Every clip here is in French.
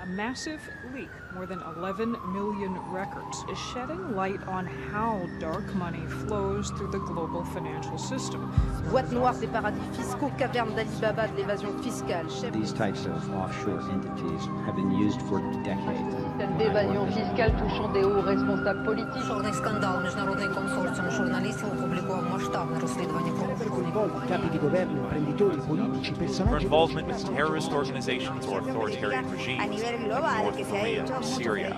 A massive leak, more than 11 million records, is shedding light on how dark money flows through the global financial system. Boîte noire des paradis fiscaux, caverne d'Alibaba de l'évasion fiscale. These types of offshore entities have been used for decades. Système d'évasion fiscale touchant des hauts responsables politiques. Чорний скандал. Міжнародний консорціум журналістів опублікував масштабне розслідування правопорушень. Capi di governo, imprenditori, politici, personaggi. For involvement with terrorist organizations or authoritarian regimes in North Korea, Syria.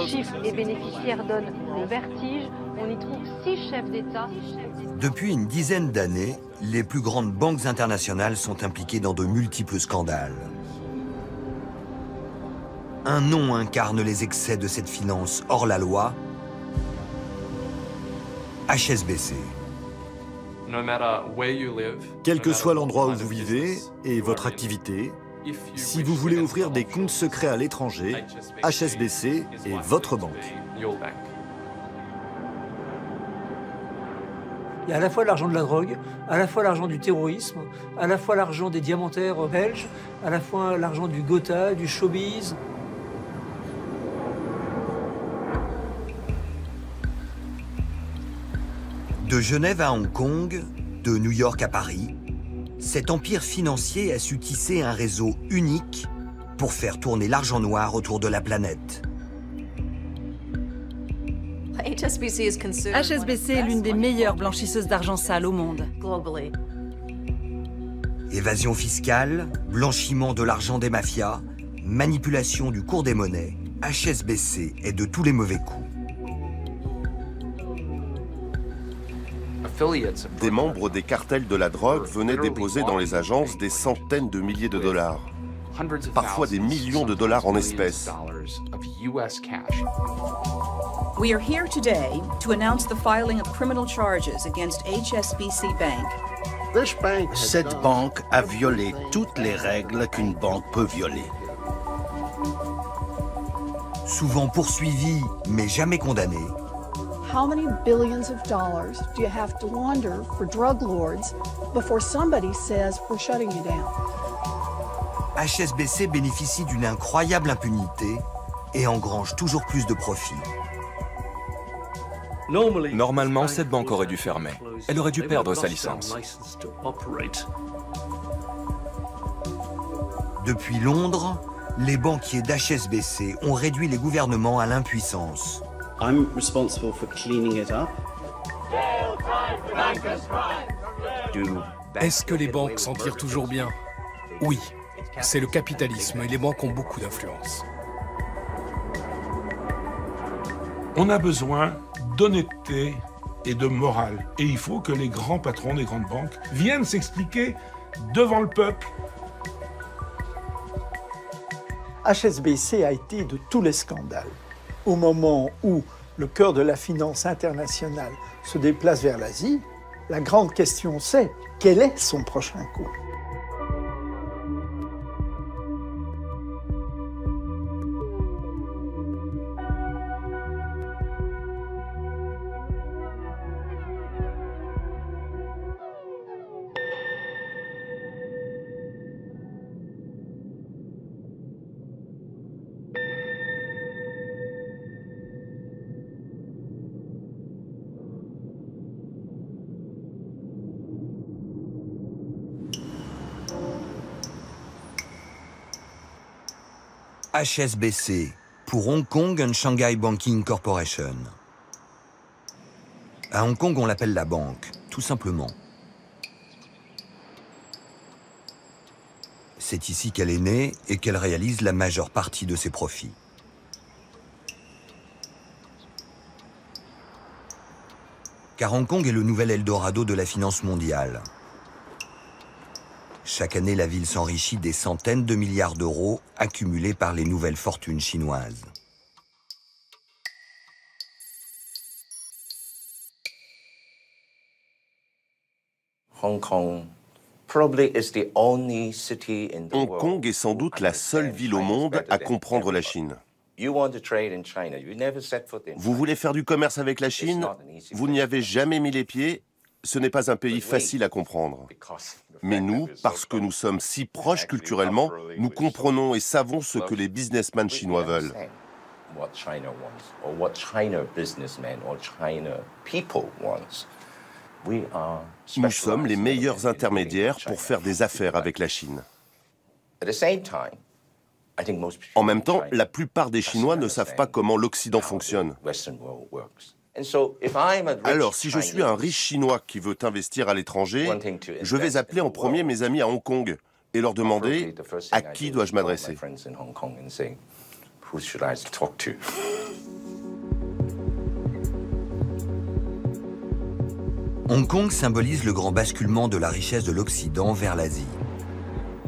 Chiffres et bénéficiaires donnent le vertige. On y trouve 6 chefs d'État. Depuis une dizaine d'années, les plus grandes banques internationales sont impliquées dans de multiples scandales. Un nom incarne les excès de cette finance hors la loi, HSBC. Quel que soit l'endroit où vous vivez et votre activité, si vous voulez ouvrir des comptes secrets à l'étranger, HSBC est votre banque. Il y a à la fois l'argent de la drogue, à la fois l'argent du terrorisme, à la fois l'argent des diamantaires belges, à la fois l'argent du Gotha, du showbiz. De Genève à Hong Kong, de New York à Paris, cet empire financier a su tisser un réseau unique pour faire tourner l'argent noir autour de la planète. HSBC est l'une des meilleures blanchisseuses d'argent sale au monde. Évasion fiscale, blanchiment de l'argent des mafias, manipulation du cours des monnaies, HSBC est de tous les mauvais coups. Des membres des cartels de la drogue venaient déposer dans les agences des centaines de milliers de dollars, parfois des millions de dollars en espèces. We are here today to announce the filing of criminal charges against HSBC Bank. Cette banque a violé toutes les règles qu'une banque peut violer. Souvent poursuivis, mais jamais condamnés. How many billions of dollars do you have to launder for drug lords before somebody says we're shutting you down? HSBC bénéficie d'une incroyable impunité et engrange toujours plus de profits. Normalement, cette banque aurait dû fermer. Elle aurait dû perdre sa licence. Depuis Londres, les banquiers d'HSBC ont réduit les gouvernements à l'impuissance. I'm responsible for cleaning it up. Est-ce que les banques s'en tirent toujours bien? Oui, c'est le capitalisme et les banques ont beaucoup d'influence. On a besoin d'honnêteté et de morale. Et il faut que les grands patrons des grandes banques viennent s'expliquer devant le peuple. HSBC a été de tous les scandales. Au moment où le cœur de la finance internationale se déplace vers l'Asie, la grande question c'est quel est son prochain coup? HSBC, pour Hong Kong and Shanghai Banking Corporation. À Hong Kong, on l'appelle la banque, tout simplement. C'est ici qu'elle est née et qu'elle réalise la majeure partie de ses profits. Car Hong Kong est le nouvel Eldorado de la finance mondiale. Chaque année, la ville s'enrichit des centaines de milliards d'euros accumulés par les nouvelles fortunes chinoises. Hong Kong est sans doute la seule ville au monde à comprendre la Chine. Vous voulez faire du commerce avec la Chine? Vous n'y avez jamais mis les pieds? ce n'est pas un pays facile à comprendre. Mais nous, parce que nous sommes si proches culturellement, nous comprenons et savons ce que les businessmen chinois veulent. Nous sommes les meilleurs intermédiaires pour faire des affaires avec la Chine. En même temps, la plupart des Chinois ne savent pas comment l'Occident fonctionne. Alors, si je suis un riche Chinois qui veut investir à l'étranger, je vais appeler en premier mes amis à Hong Kong et leur demander à qui dois-je m'adresser. Hong Kong symbolise le grand basculement de la richesse de l'Occident vers l'Asie.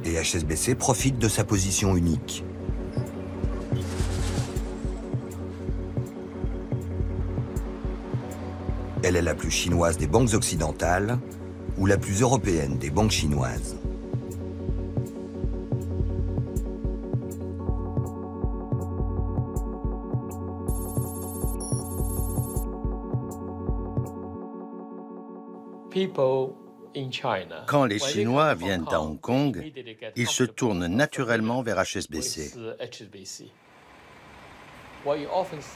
Et HSBC profite de sa position unique. Elle est la plus chinoise des banques occidentales ou la plus européenne des banques chinoises. Quand les Chinois viennent à Hong Kong, ils se tournent naturellement vers HSBC.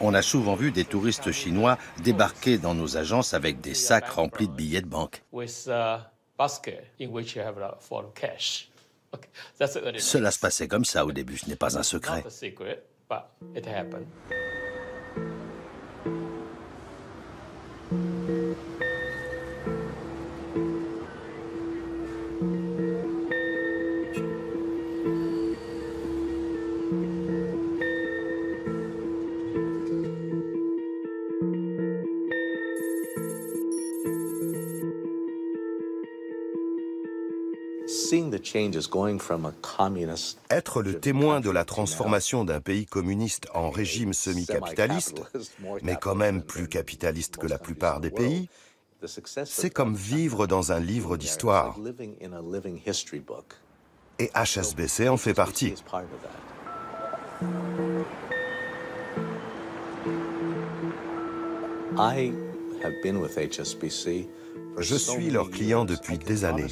On a souvent vu des touristes chinois débarquer dans nos agences avec des sacs remplis de billets de banque. Cela se passait comme ça au début, ce n'est pas un secret. Être le témoin de la transformation d'un pays communiste en régime semi-capitaliste, mais quand même plus capitaliste que la plupart des pays, c'est comme vivre dans un livre d'histoire. Et HSBC en fait partie. Je suis leur client depuis des années.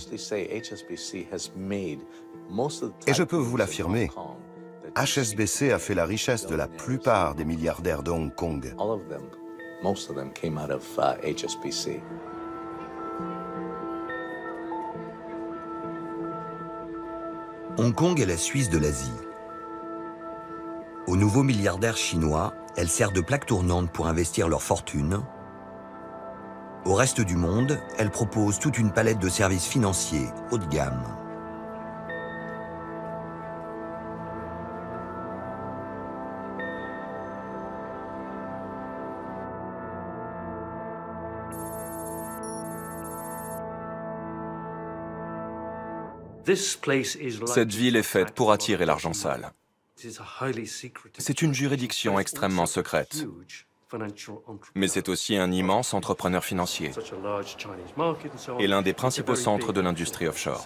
Et je peux vous l'affirmer, HSBC a fait la richesse de la plupart des milliardaires de Hong Kong. Hong Kong est la Suisse de l'Asie. Aux nouveaux milliardaires chinois, elle sert de plaque tournante pour investir leur fortune. Au reste du monde, elle propose toute une palette de services financiers haut de gamme. Cette ville est faite pour attirer l'argent sale. C'est une juridiction extrêmement secrète. Mais c'est aussi un immense entrepreneur financier et l'un des principaux centres de l'industrie offshore.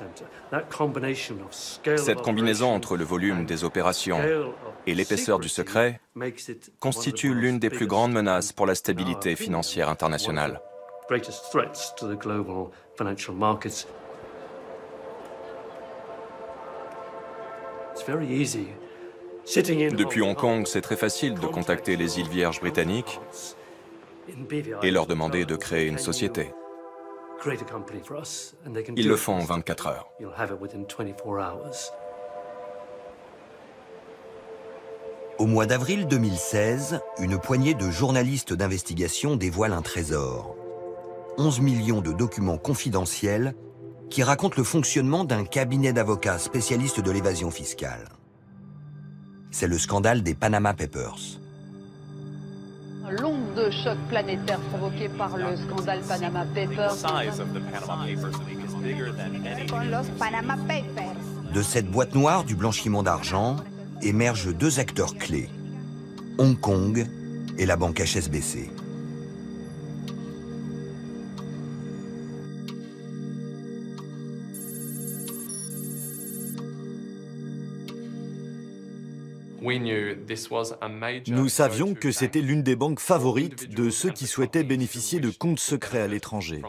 Cette combinaison entre le volume des opérations et l'épaisseur du secret constitue l'une des plus grandes menaces pour la stabilité financière internationale. Depuis Hong Kong, c'est très facile de contacter les îles Vierges britanniques et leur demander de créer une société. Ils le font en 24 heures. Au mois d'avril 2016, une poignée de journalistes d'investigation dévoile un trésor. 11 millions de documents confidentiels qui racontent le fonctionnement d'un cabinet d'avocats spécialistes de l'évasion fiscale. C'est le scandale des Panama Papers. L'onde de choc planétaire provoquée par le scandale Panama Papers. De cette boîte noire du blanchiment d'argent émergent deux acteurs clés, Hong Kong et la banque HSBC. Nous savions que c'était l'une des banques favorites de ceux qui souhaitaient bénéficier de comptes secrets à l'étranger.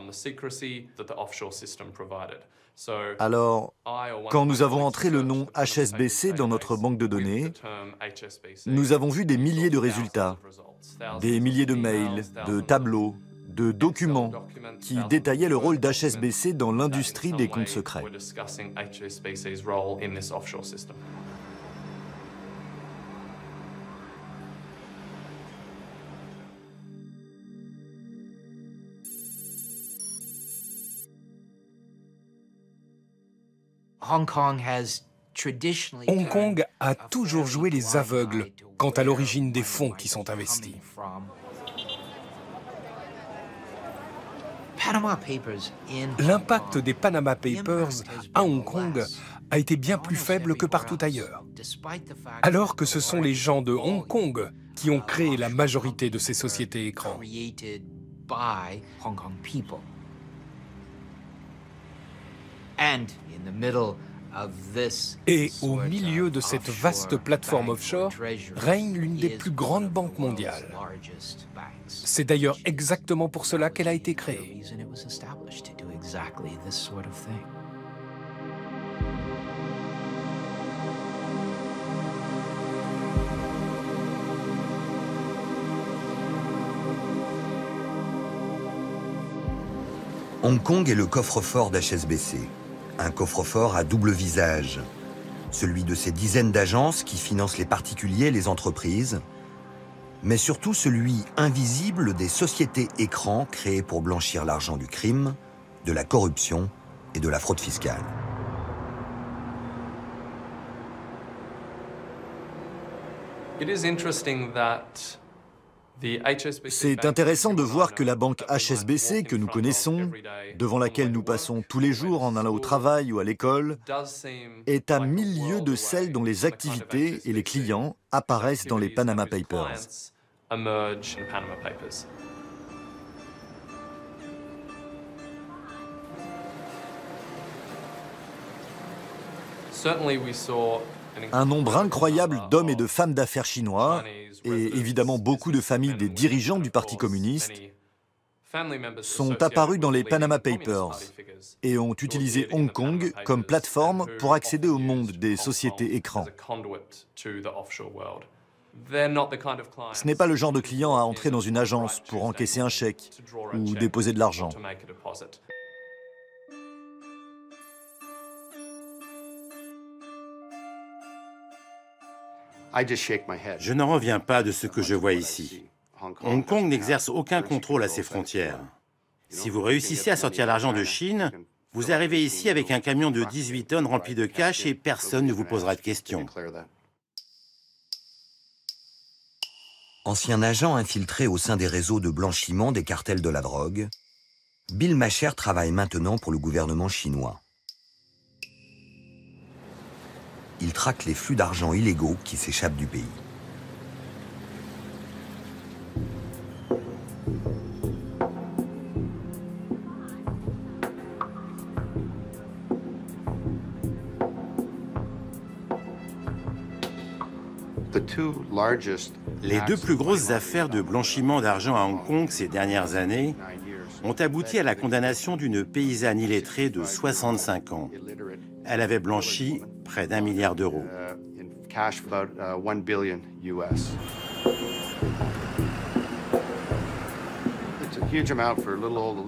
Alors, quand nous avons entré le nom HSBC dans notre banque de données, nous avons vu des milliers de résultats, des milliers de mails, de tableaux, de documents qui détaillaient le rôle d'HSBC dans l'industrie des comptes secrets. Hong Kong a toujours joué les aveugles quant à l'origine des fonds qui sont investis. L'impact des Panama Papers à Hong Kong a été bien plus faible que partout ailleurs, alors que ce sont les gens de Hong Kong qui ont créé la majorité de ces sociétés écrans. Et au milieu de cette vaste plateforme offshore règne l'une des plus grandes banques mondiales. C'est d'ailleurs exactement pour cela qu'elle a été créée. Hong Kong est le coffre-fort d'HSBC. Un coffre-fort à double visage. Celui de ces dizaines d'agences qui financent les particuliers et les entreprises, mais surtout celui invisible des sociétés écrans créées pour blanchir l'argent du crime, de la corruption et de la fraude fiscale. C'est intéressant de voir que la banque HSBC que nous connaissons, devant laquelle nous passons tous les jours en allant au travail ou à l'école, est à 1000 lieues de celle dont les activités et les clients apparaissent dans les Panama Papers. Un nombre incroyable d'hommes et de femmes d'affaires chinois, et évidemment beaucoup de familles des dirigeants du Parti communiste, sont apparus dans les Panama Papers et ont utilisé Hong Kong comme plateforme pour accéder au monde des sociétés écrans. Ce n'est pas le genre de client à entrer dans une agence pour encaisser un chèque ou déposer de l'argent. Je n'en reviens pas de ce que je vois ici. Hong Kong n'exerce aucun contrôle à ses frontières. Si vous réussissez à sortir l'argent de Chine, vous arrivez ici avec un camion de 18 tonnes rempli de cash et personne ne vous posera de questions. Ancien agent infiltré au sein des réseaux de blanchiment des cartels de la drogue, Bill Macher travaille maintenant pour le gouvernement chinois. Il traque les flux d'argent illégaux qui s'échappent du pays. Les deux plus grosses affaires de blanchiment d'argent à Hong Kong ces dernières années ont abouti à la condamnation d'une paysanne illettrée de 65 ans. Elle avait blanchi près d'1 milliard d'euros.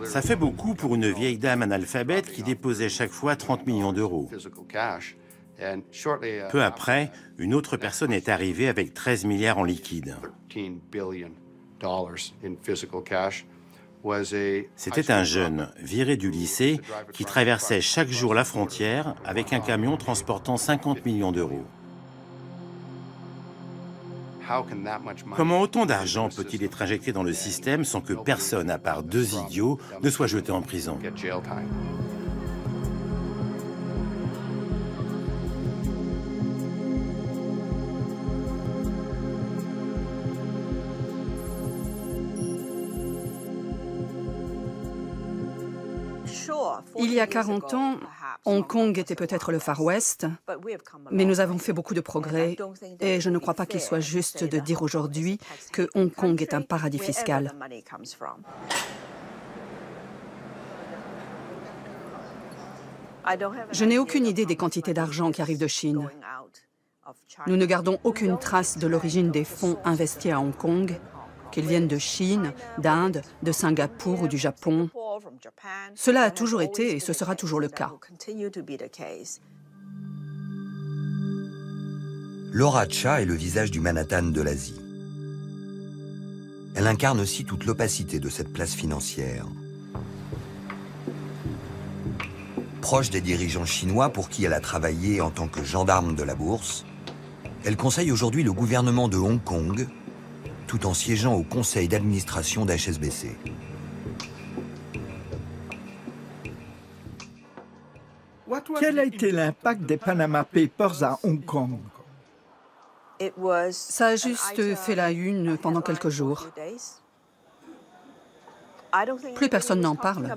Ça fait beaucoup pour une vieille dame analphabète qui déposait chaque fois 30 millions d'euros. Peu après, une autre personne est arrivée avec 13 milliards en liquide. C'était un jeune, viré du lycée, qui traversait chaque jour la frontière avec un camion transportant 50 millions d'euros. Comment autant d'argent peut-il être injecté dans le système sans que personne, à part deux idiots, ne soit jeté en prison ? Il y a 40 ans, Hong Kong était peut-être le Far West, mais nous avons fait beaucoup de progrès et je ne crois pas qu'il soit juste de dire aujourd'hui que Hong Kong est un paradis fiscal. Je n'ai aucune idée des quantités d'argent qui arrivent de Chine. Nous ne gardons aucune trace de l'origine des fonds investis à Hong Kong, qu'ils viennent de Chine, d'Inde, de Singapour ou du Japon. Cela a toujours été et ce sera toujours le cas. Laura Cha est le visage du Manhattan de l'Asie. Elle incarne aussi toute l'opacité de cette place financière. Proche des dirigeants chinois pour qui elle a travaillé en tant que gendarme de la bourse, elle conseille aujourd'hui le gouvernement de Hong Kong, tout en siégeant au conseil d'administration d'HSBC. Quel a été l'impact des Panama Papers à Hong Kong? Ça a juste fait la une pendant quelques jours. Plus personne n'en parle.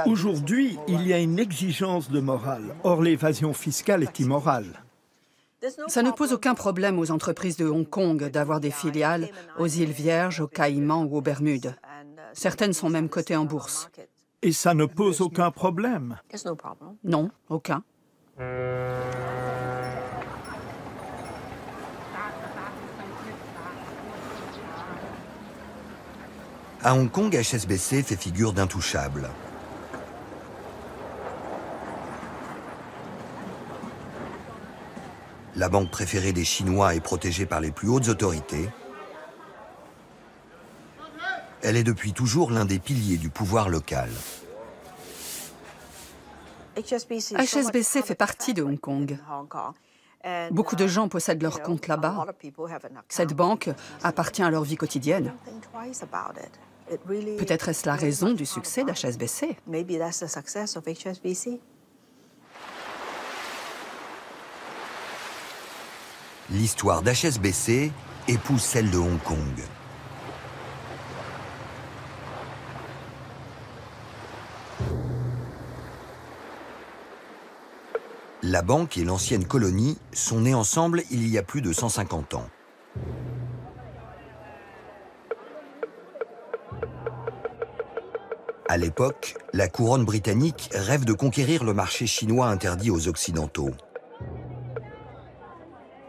Aujourd'hui, il y a une exigence de morale. Or, l'évasion fiscale est immorale. Ça ne pose aucun problème aux entreprises de Hong Kong d'avoir des filiales aux îles Vierges, aux Caïmans ou aux Bermudes. Certaines sont même cotées en bourse. Et ça ne pose aucun problème? Non, aucun. À Hong Kong, HSBC fait figure d'intouchable. La banque préférée des Chinois est protégée par les plus hautes autorités. Elle est depuis toujours l'un des piliers du pouvoir local. HSBC fait partie de Hong Kong. Beaucoup de gens possèdent leur compte là-bas. Cette banque appartient à leur vie quotidienne. Peut-être est-ce la raison du succès d'HSBC. L'histoire d'HSBC épouse celle de Hong Kong. La banque et l'ancienne colonie sont nées ensemble il y a plus de 150 ans. À l'époque, la couronne britannique rêve de conquérir le marché chinois interdit aux Occidentaux.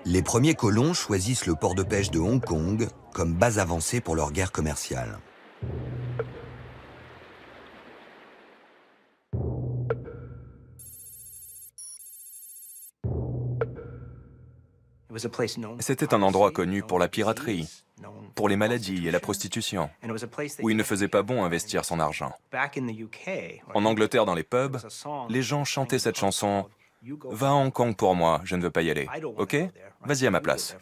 Les premiers colons choisissent le port de pêche de Hong Kong comme base avancée pour leur guerre commerciale. C'était un endroit connu pour la piraterie, pour les maladies et la prostitution, où il ne faisait pas bon investir son argent. En Angleterre, dans les pubs, les gens chantaient cette chanson « Va à Hong Kong pour moi, je ne veux pas y aller. Ok? Vas-y à ma place. »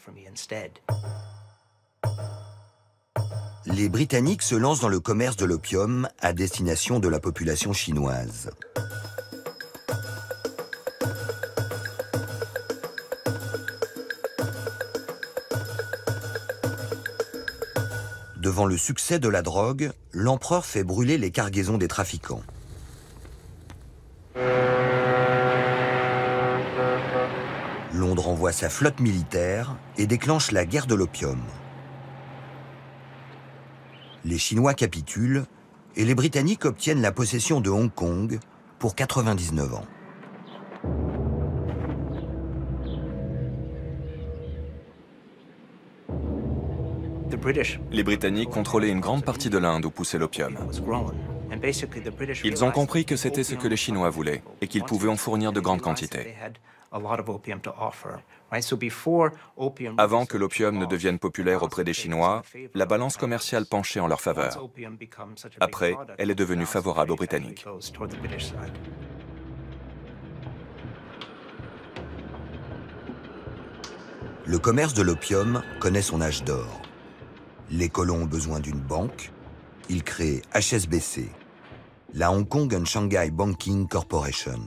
Les Britanniques se lancent dans le commerce de l'opium à destination de la population chinoise. Devant le succès de la drogue, l'empereur fait brûler les cargaisons des trafiquants. Londres envoie sa flotte militaire et déclenche la guerre de l'opium. Les Chinois capitulent et les Britanniques obtiennent la possession de Hong Kong pour 99 ans. Les Britanniques contrôlaient une grande partie de l'Inde où poussait l'opium. Ils ont compris que c'était ce que les Chinois voulaient et qu'ils pouvaient en fournir de grandes quantités. Avant que l'opium ne devienne populaire auprès des Chinois, la balance commerciale penchait en leur faveur. Après, elle est devenue favorable aux Britanniques. Le commerce de l'opium connaît son âge d'or. Les colons ont besoin d'une banque. Ils créent HSBC, la Hong Kong and Shanghai Banking Corporation.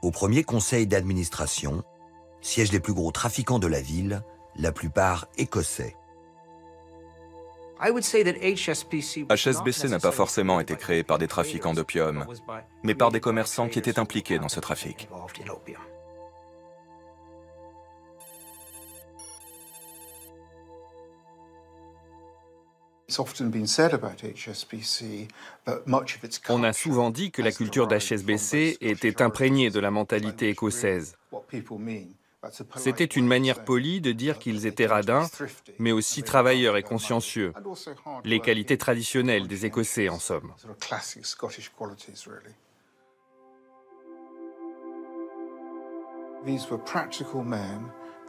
Au premier conseil d'administration, siège des plus gros trafiquants de la ville, la plupart écossais. HSBC n'a pas forcément été créé par des trafiquants d'opium, mais par des commerçants qui étaient impliqués dans ce trafic. On a souvent dit que la culture d'HSBC était imprégnée de la mentalité écossaise. C'était une manière polie de dire qu'ils étaient radins, mais aussi travailleurs et consciencieux. Les qualités traditionnelles des Écossais, en somme.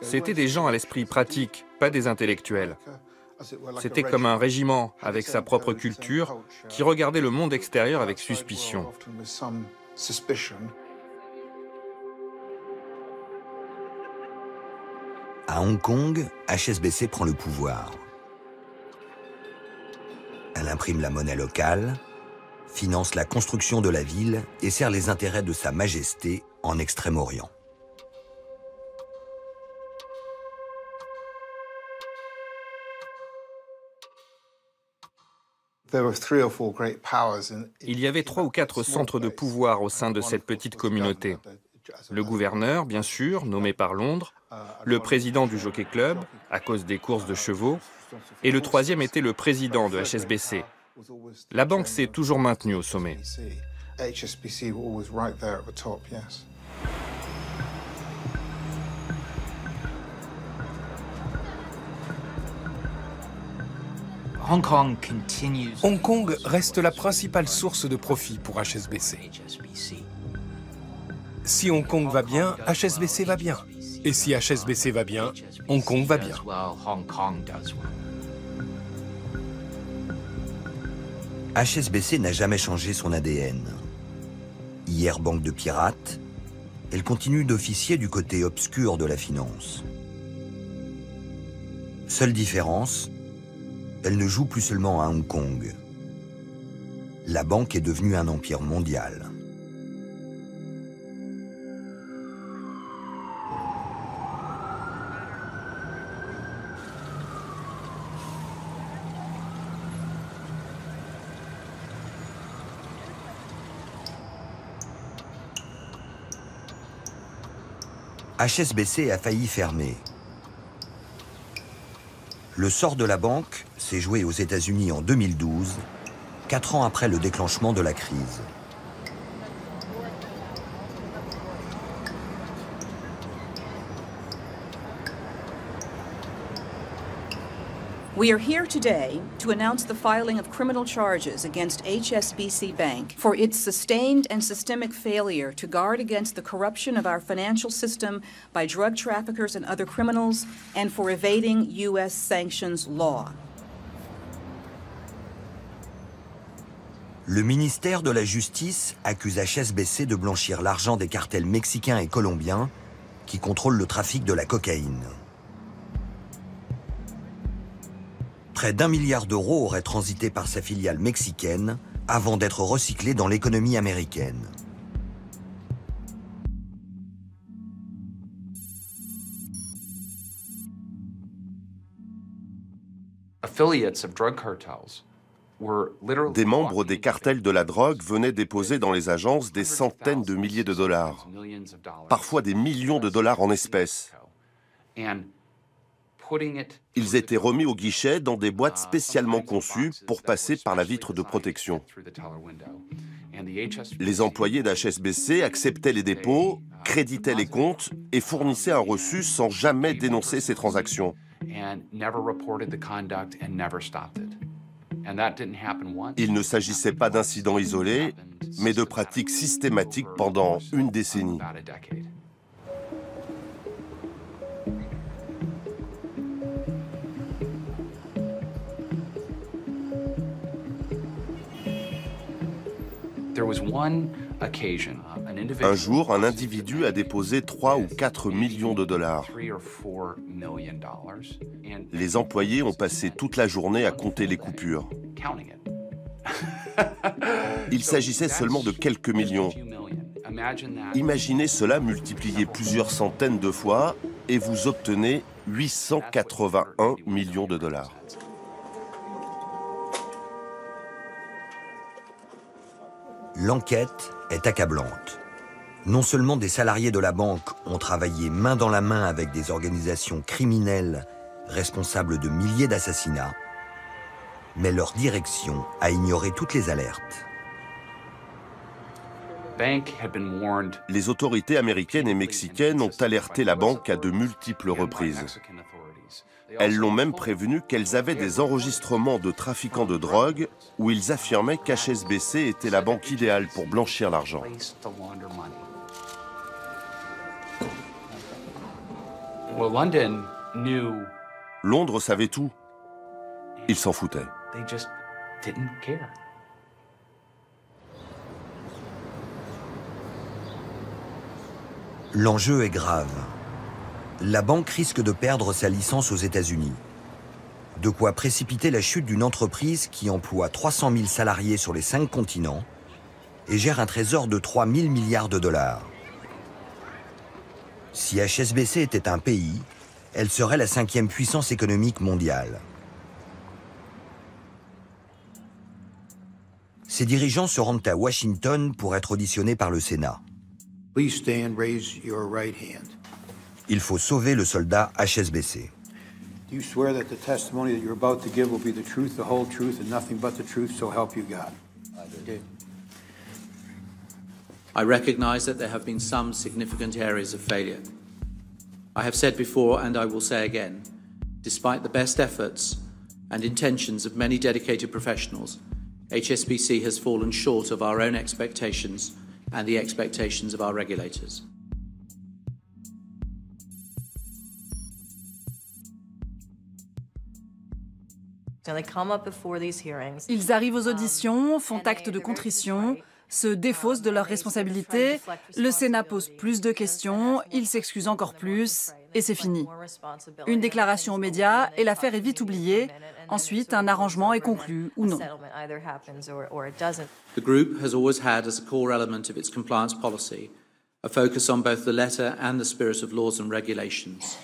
C'étaient des gens à l'esprit pratique, pas des intellectuels. C'était comme un régiment avec sa propre culture qui regardait le monde extérieur avec suspicion. À Hong Kong, HSBC prend le pouvoir. Elle imprime la monnaie locale, finance la construction de la ville et sert les intérêts de Sa Majesté en Extrême-Orient. Il y avait 3 ou 4 centres de pouvoir au sein de cette petite communauté. Le gouverneur, bien sûr, nommé par Londres, le président du Jockey Club, à cause des courses de chevaux, et le 3e était le président de HSBC. La banque s'est toujours maintenue au sommet. Hong Kong reste la principale source de profit pour HSBC. Si Hong Kong va bien, HSBC va bien. Et si HSBC va bien, Hong Kong va bien. HSBC n'a jamais changé son ADN. Hier banque de pirates, elle continue d'officier du côté obscur de la finance. Seule différence, elle ne joue plus seulement à Hong Kong. La banque est devenue un empire mondial. HSBC a failli fermer. Le sort de la banque s'est joué aux États-Unis en 2012, 4 ans après le déclenchement de la crise. We are here today to announce the filing of criminal charges against HSBC Bank for its sustained and systemic failure to guard against the corruption of our financial system by drug traffickers and other criminals, and for evading U.S. sanctions law. Le ministère de la Justice accuse HSBC de blanchir l'argent des cartels mexicains et colombiens qui contrôlent le trafic de la cocaïne. Près d'1 milliard d'euros auraient transité par sa filiale mexicaine avant d'être recyclés dans l'économie américaine. Des membres des cartels de la drogue venaient déposer dans les agences des centaines de milliers de dollars, parfois des millions de dollars en espèces. Ils étaient remis au guichet dans des boîtes spécialement conçues pour passer par la vitre de protection. Les employés d'HSBC acceptaient les dépôts, créditaient les comptes et fournissaient un reçu sans jamais dénoncer ces transactions. Il ne s'agissait pas d'incidents isolés, mais de pratiques systématiques pendant une décennie. Un jour, un individu a déposé 3 ou 4 millions de dollars. Les employés ont passé toute la journée à compter les coupures. Il s'agissait seulement de quelques millions. Imaginez cela multiplié plusieurs centaines de fois et vous obtenez 881 millions de dollars. L'enquête est accablante. Non seulement des salariés de la banque ont travaillé main dans la main avec des organisations criminelles responsables de milliers d'assassinats, mais leur direction a ignoré toutes les alertes. Les autorités américaines et mexicaines ont alerté la banque à de multiples reprises. Elles l'ont même prévenu qu'elles avaient des enregistrements de trafiquants de drogue où ils affirmaient qu'HSBC était la banque idéale pour blanchir l'argent. Londres savait tout. Ils s'en foutaient. L'enjeu est grave. La banque risque de perdre sa licence aux États-Unis. De quoi précipiter la chute d'une entreprise qui emploie 300 000 salariés sur les 5 continents et gère un trésor de 3 000 milliards de dollars. Si HSBC était un pays, elle serait la 5e puissance économique mondiale. Ses dirigeants se rendent à Washington pour être auditionnés par le Sénat. Please stand, raise your right hand. Il faut sauver le soldat HSBC. Do you swear that the testimony that you're about to give will be the truth, the whole truth, and nothing but the truth, so help you God? I do. I recognize that there have been some significant areas of failure. I have said before, and I will say again, despite the best efforts and intentions of many dedicated professionals, HSBC has fallen short of our own expectations and the expectations of our regulators. Ils arrivent aux auditions, font acte de contrition, se défaussent de leurs responsabilités, le Sénat pose plus de questions, ils s'excusent encore plus, et c'est fini. Une déclaration aux médias et l'affaire est vite oubliée. Ensuite, un arrangement est conclu ou non. The group has always had as a core element of its compliance policy a focus on both the letter and the spirit of laws and regulations,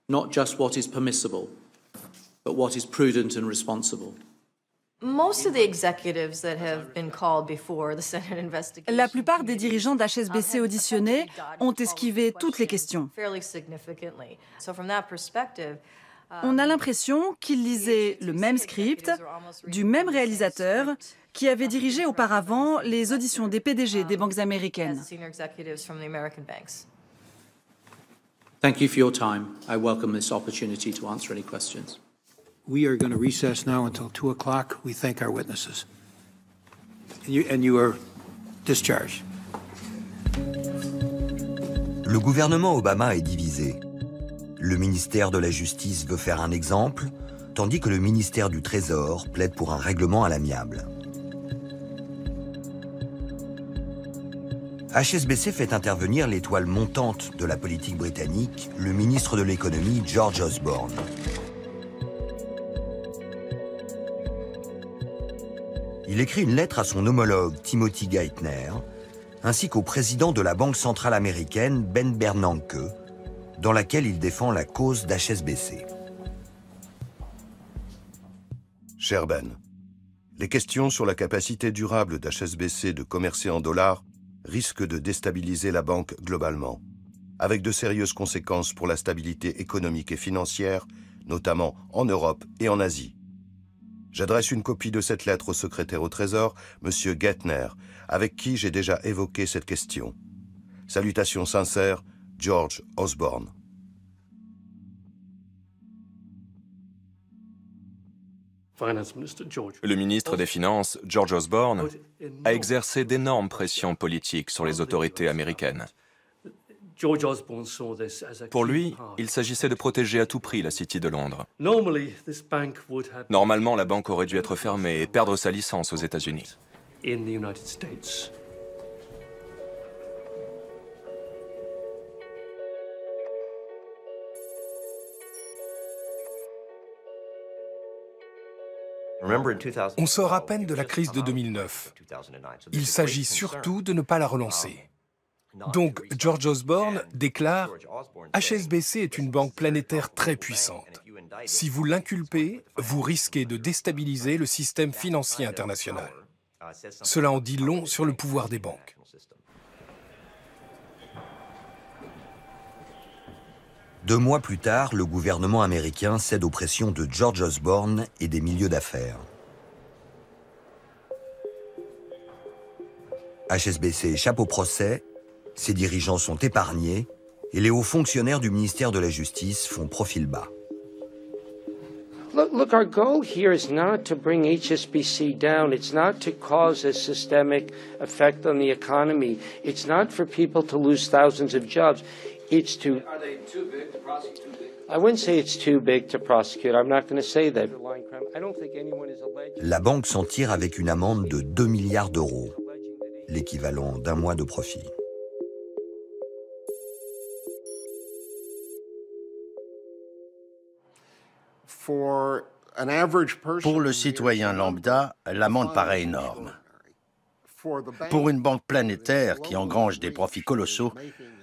not just what is permissible, but what is prudent and responsible. La plupart des dirigeants d'HSBC auditionnés ont esquivé toutes les questions. On a l'impression qu'ils lisaient le même script, du même réalisateur, qui avait dirigé auparavant les auditions des PDG des banques américaines. Thank you for your time. I welcome this opportunity to answer any questions. We are going to recess now until 2 o'clock. We thank our witnesses. And you are discharged. Le gouvernement Obama est divisé. Le ministère de la Justice veut faire un exemple, tandis que le ministère du Trésor plaide pour un règlement à l'amiable. HSBC fait intervenir l'étoile montante de la politique britannique, le ministre de l'économie George Osborne. Il écrit une lettre à son homologue Timothy Geithner, ainsi qu'au président de la Banque centrale américaine Ben Bernanke, dans laquelle il défend la cause d'HSBC. Cher Ben, les questions sur la capacité durable d'HSBC de commercer en dollars risquent de déstabiliser la banque globalement, avec de sérieuses conséquences pour la stabilité économique et financière, notamment en Europe et en Asie. J'adresse une copie de cette lettre au secrétaire au Trésor, M. Geithner, avec qui j'ai déjà évoqué cette question. Salutations sincères, George Osborne. Le ministre des Finances, George Osborne, a exercé d'énormes pressions politiques sur les autorités américaines. Pour lui, il s'agissait de protéger à tout prix la City de Londres. Normalement, la banque aurait dû être fermée et perdre sa licence aux États-Unis. On sort à peine de la crise de 2009. Il s'agit surtout de ne pas la relancer. Donc George Osborne déclare « HSBC est une banque planétaire très puissante. Si vous l'inculpez, vous risquez de déstabiliser le système financier international. » Cela en dit long sur le pouvoir des banques. Deux mois plus tard, le gouvernement américain cède aux pressions de George Osborne et des milieux d'affaires. HSBC échappe au procès, ses dirigeants sont épargnés et les hauts fonctionnaires du ministère de la Justice font profil bas. Look, our goal here is not to bring HSBC down. It's not to cause a systemic effect on the economy. It's not for people to lose thousands of jobs. It's to... Are they too big to prosecute? I wouldn't say it's too big to prosecute. I'm not going to say that. I don't think anyone is alleged. La banque s'en tire avec une amende de 2 milliards d'euros, l'équivalent d'un mois de profit. Pour le citoyen lambda, l'amende paraît énorme. Pour une banque planétaire qui engrange des profits colossaux,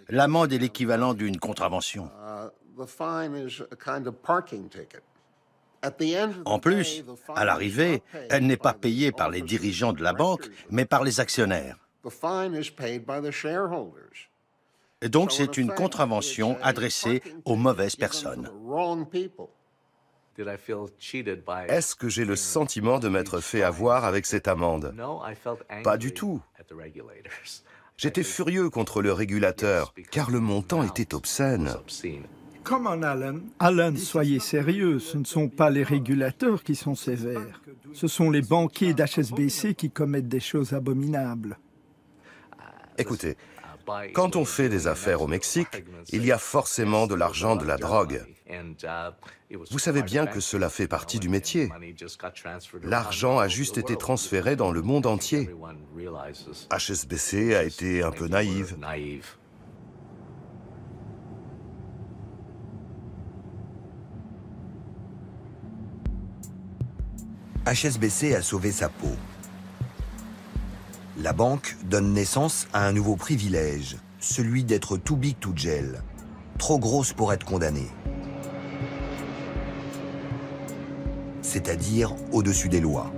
l'amende est l'équivalent d'une contravention. En plus, à l'arrivée, elle n'est pas payée par les dirigeants de la banque, mais par les actionnaire. Et donc c'est une contravention adressée aux mauvaises personnes. Est-ce que j'ai le sentiment de m'être fait avoir avec cette amende? Pas du tout. J'étais furieux contre le régulateur, car le montant était obscène. Come on, Alan. Alan, soyez sérieux, ce ne sont pas les régulateurs qui sont sévères. Ce sont les banquiers d'HSBC qui commettent des choses abominables. Écoutez, quand on fait des affaires au Mexique, il y a forcément de l'argent de la drogue. Vous savez bien que cela fait partie du métier. L'argent a juste été transféré dans le monde entier. HSBC a été un peu naïve. HSBC a sauvé sa peau. La banque donne naissance à un nouveau privilège, celui d'être too big to jail, trop grosse pour être condamnée. C'est-à-dire au-dessus des lois.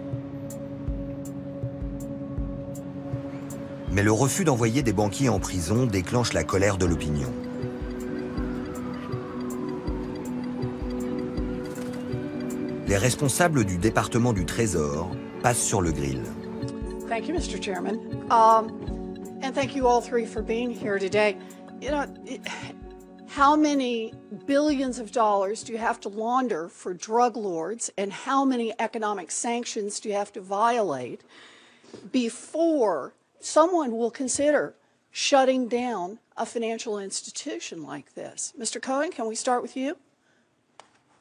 Mais le refus d'envoyer des banquiers en prison déclenche la colère de l'opinion. Les responsables du département du Trésor passent sur le grill. Thank you, Mr. Chairman. And thank you all three for being here today. You know, how many billions of dollars do you have to launder for drug lords, and how many economic sanctions do you have to violate before someone will consider shutting down a financial institution like this? Mr. Cohen, can we start with you?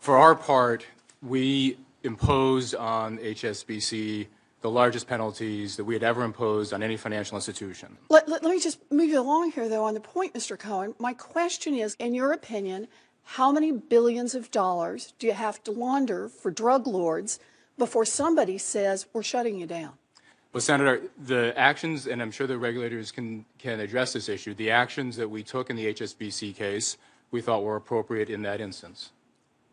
For our part, we imposed on HSBC the largest penalties that we had ever imposed on any financial institution. Let me just move you along here, though, on the point, Mr. Cohen. My question is, in your opinion, how many billions of dollars do you have to launder for drug lords before somebody says, we're shutting you down? Well, Senator, the actions, and I'm sure the regulators can address this issue, the actions that we took in the HSBC case, we thought were appropriate in that instance.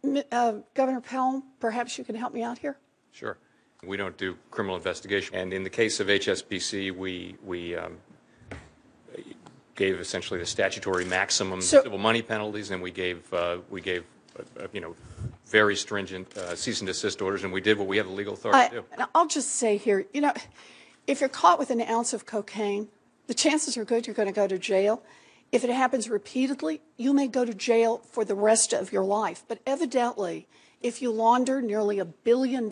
Governor Powell, perhaps you can help me out here? Sure. We don't do criminal investigation. And in the case of HSBC, we gave essentially the statutory maximum civil money penalties, and we gave you know, very stringent cease and desist orders, and we did what we have the legal authority to do. I'll just say here, you know, if you're caught with an ounce of cocaine, the chances are good you're going to go to jail. If it happens repeatedly, you may go to jail for the rest of your life. But evidently, if you launder nearly $1 billion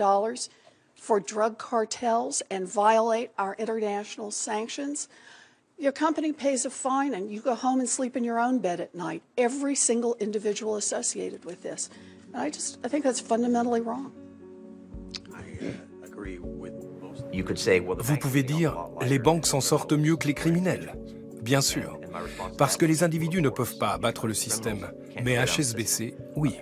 for drug cartels and violate our international sanctions, your company pays a fine and you go home and sleep in your own bed at night. Every single individual associated with this. And I think that's fundamentally wrong. Vous pouvez dire, les banques s'en sortent mieux que les criminels. Bien sûr, parce que les individus ne peuvent pas abattre le système. Mais HSBC, oui.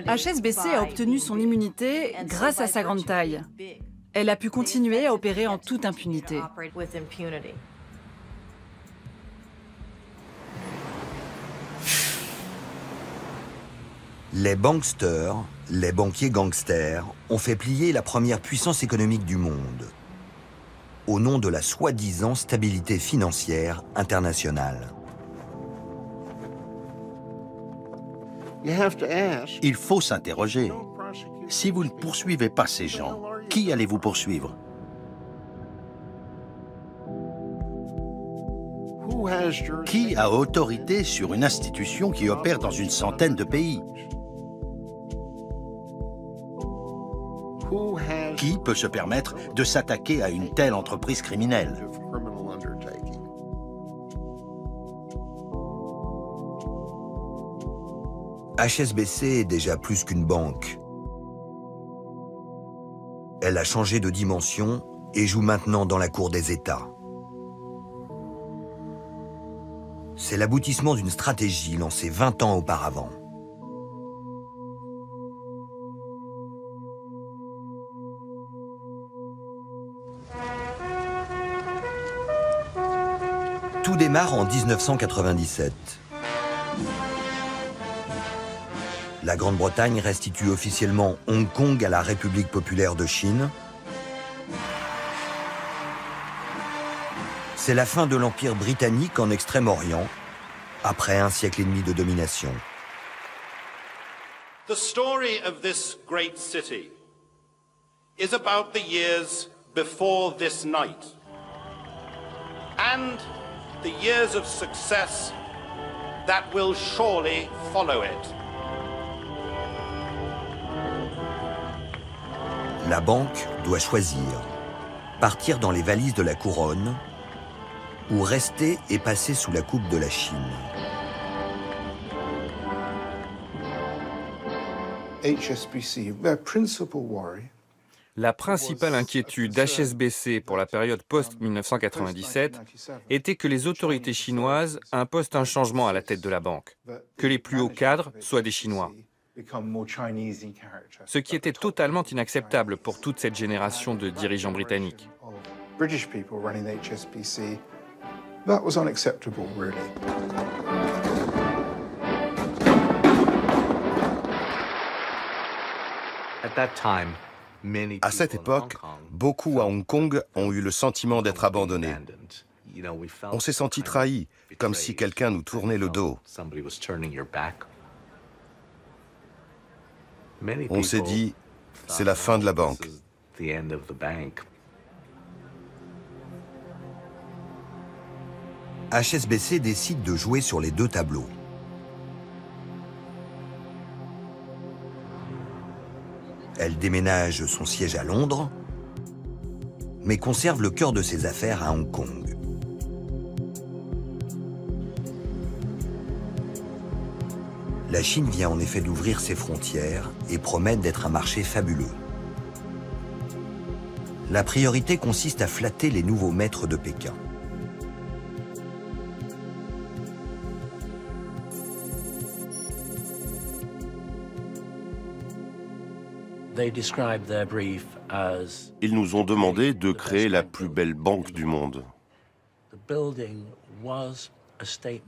HSBC a obtenu son immunité grâce à sa grande taille. Elle a pu continuer à opérer en toute impunité. Les banksters, les banquiers gangsters, ont fait plier la première puissance économique du monde, au nom de la soi-disant stabilité financière internationale. Il faut s'interroger. Si vous ne poursuivez pas ces gens, qui allez-vous poursuivre? Qui a autorité sur une institution qui opère dans une centaine de pays? Qui peut se permettre de s'attaquer à une telle entreprise criminelle? HSBC est déjà plus qu'une banque. Elle a changé de dimension et joue maintenant dans la cour des États. C'est l'aboutissement d'une stratégie lancée 20 ans auparavant. Tout démarre en 1997. La Grande-Bretagne restitue officiellement Hong Kong à la République populaire de Chine. C'est la fin de l'Empire britannique en Extrême-Orient, après un siècle et demi de domination. The story of this great city is about the years before this night and the years of success that will surely follow it. La banque doit choisir, partir dans les valises de la couronne ou rester et passer sous la coupe de la Chine. La principale inquiétude d'HSBC pour la période post-1997 était que les autorités chinoises imposent un changement à la tête de la banque, que les plus hauts cadres soient des Chinois. Ce qui était totalement inacceptable pour toute cette génération de dirigeants britanniques. À cette époque, beaucoup à Hong Kong ont eu le sentiment d'être abandonnés. On s'est senti trahis, comme si quelqu'un nous tournait le dos. On s'est dit, c'est la fin de la banque. HSBC décide de jouer sur les deux tableaux. Elle déménage son siège à Londres, mais conserve le cœur de ses affaires à Hong Kong. La Chine vient en effet d'ouvrir ses frontières et promet d'être un marché fabuleux. La priorité consiste à flatter les nouveaux maîtres de Pékin. Ils nous ont demandé de créer la plus belle banque du monde.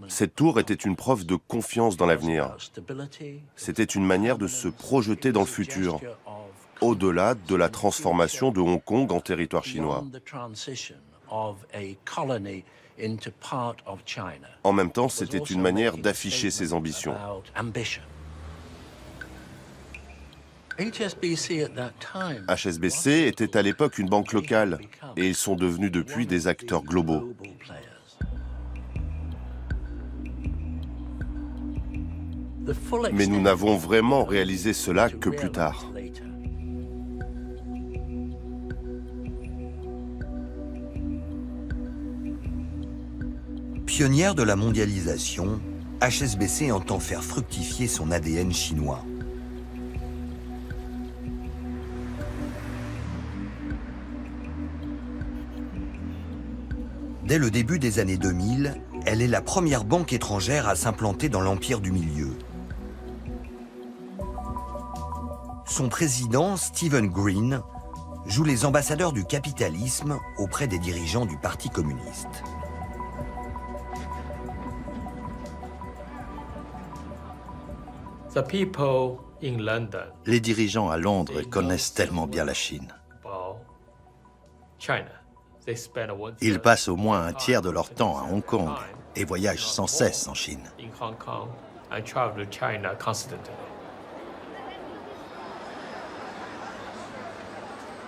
Cette tour était une preuve de confiance dans l'avenir. C'était une manière de se projeter dans le futur, au-delà de la transformation de Hong Kong en territoire chinois. En même temps, c'était une manière d'afficher ses ambitions. HSBC était à l'époque une banque locale et ils sont devenus depuis des acteurs globaux. Mais nous n'avons vraiment réalisé cela que plus tard. Pionnière de la mondialisation, HSBC entend faire fructifier son ADN chinois. Dès le début des années 2000, elle est la première banque étrangère à s'implanter dans l'Empire du Milieu. Son président, Stephen Green, joue les ambassadeurs du capitalisme auprès des dirigeants du Parti communiste. Les dirigeants à Londres connaissent tellement bien la Chine. Ils passent au moins un tiers de leur temps à Hong Kong et voyagent sans cesse en Chine.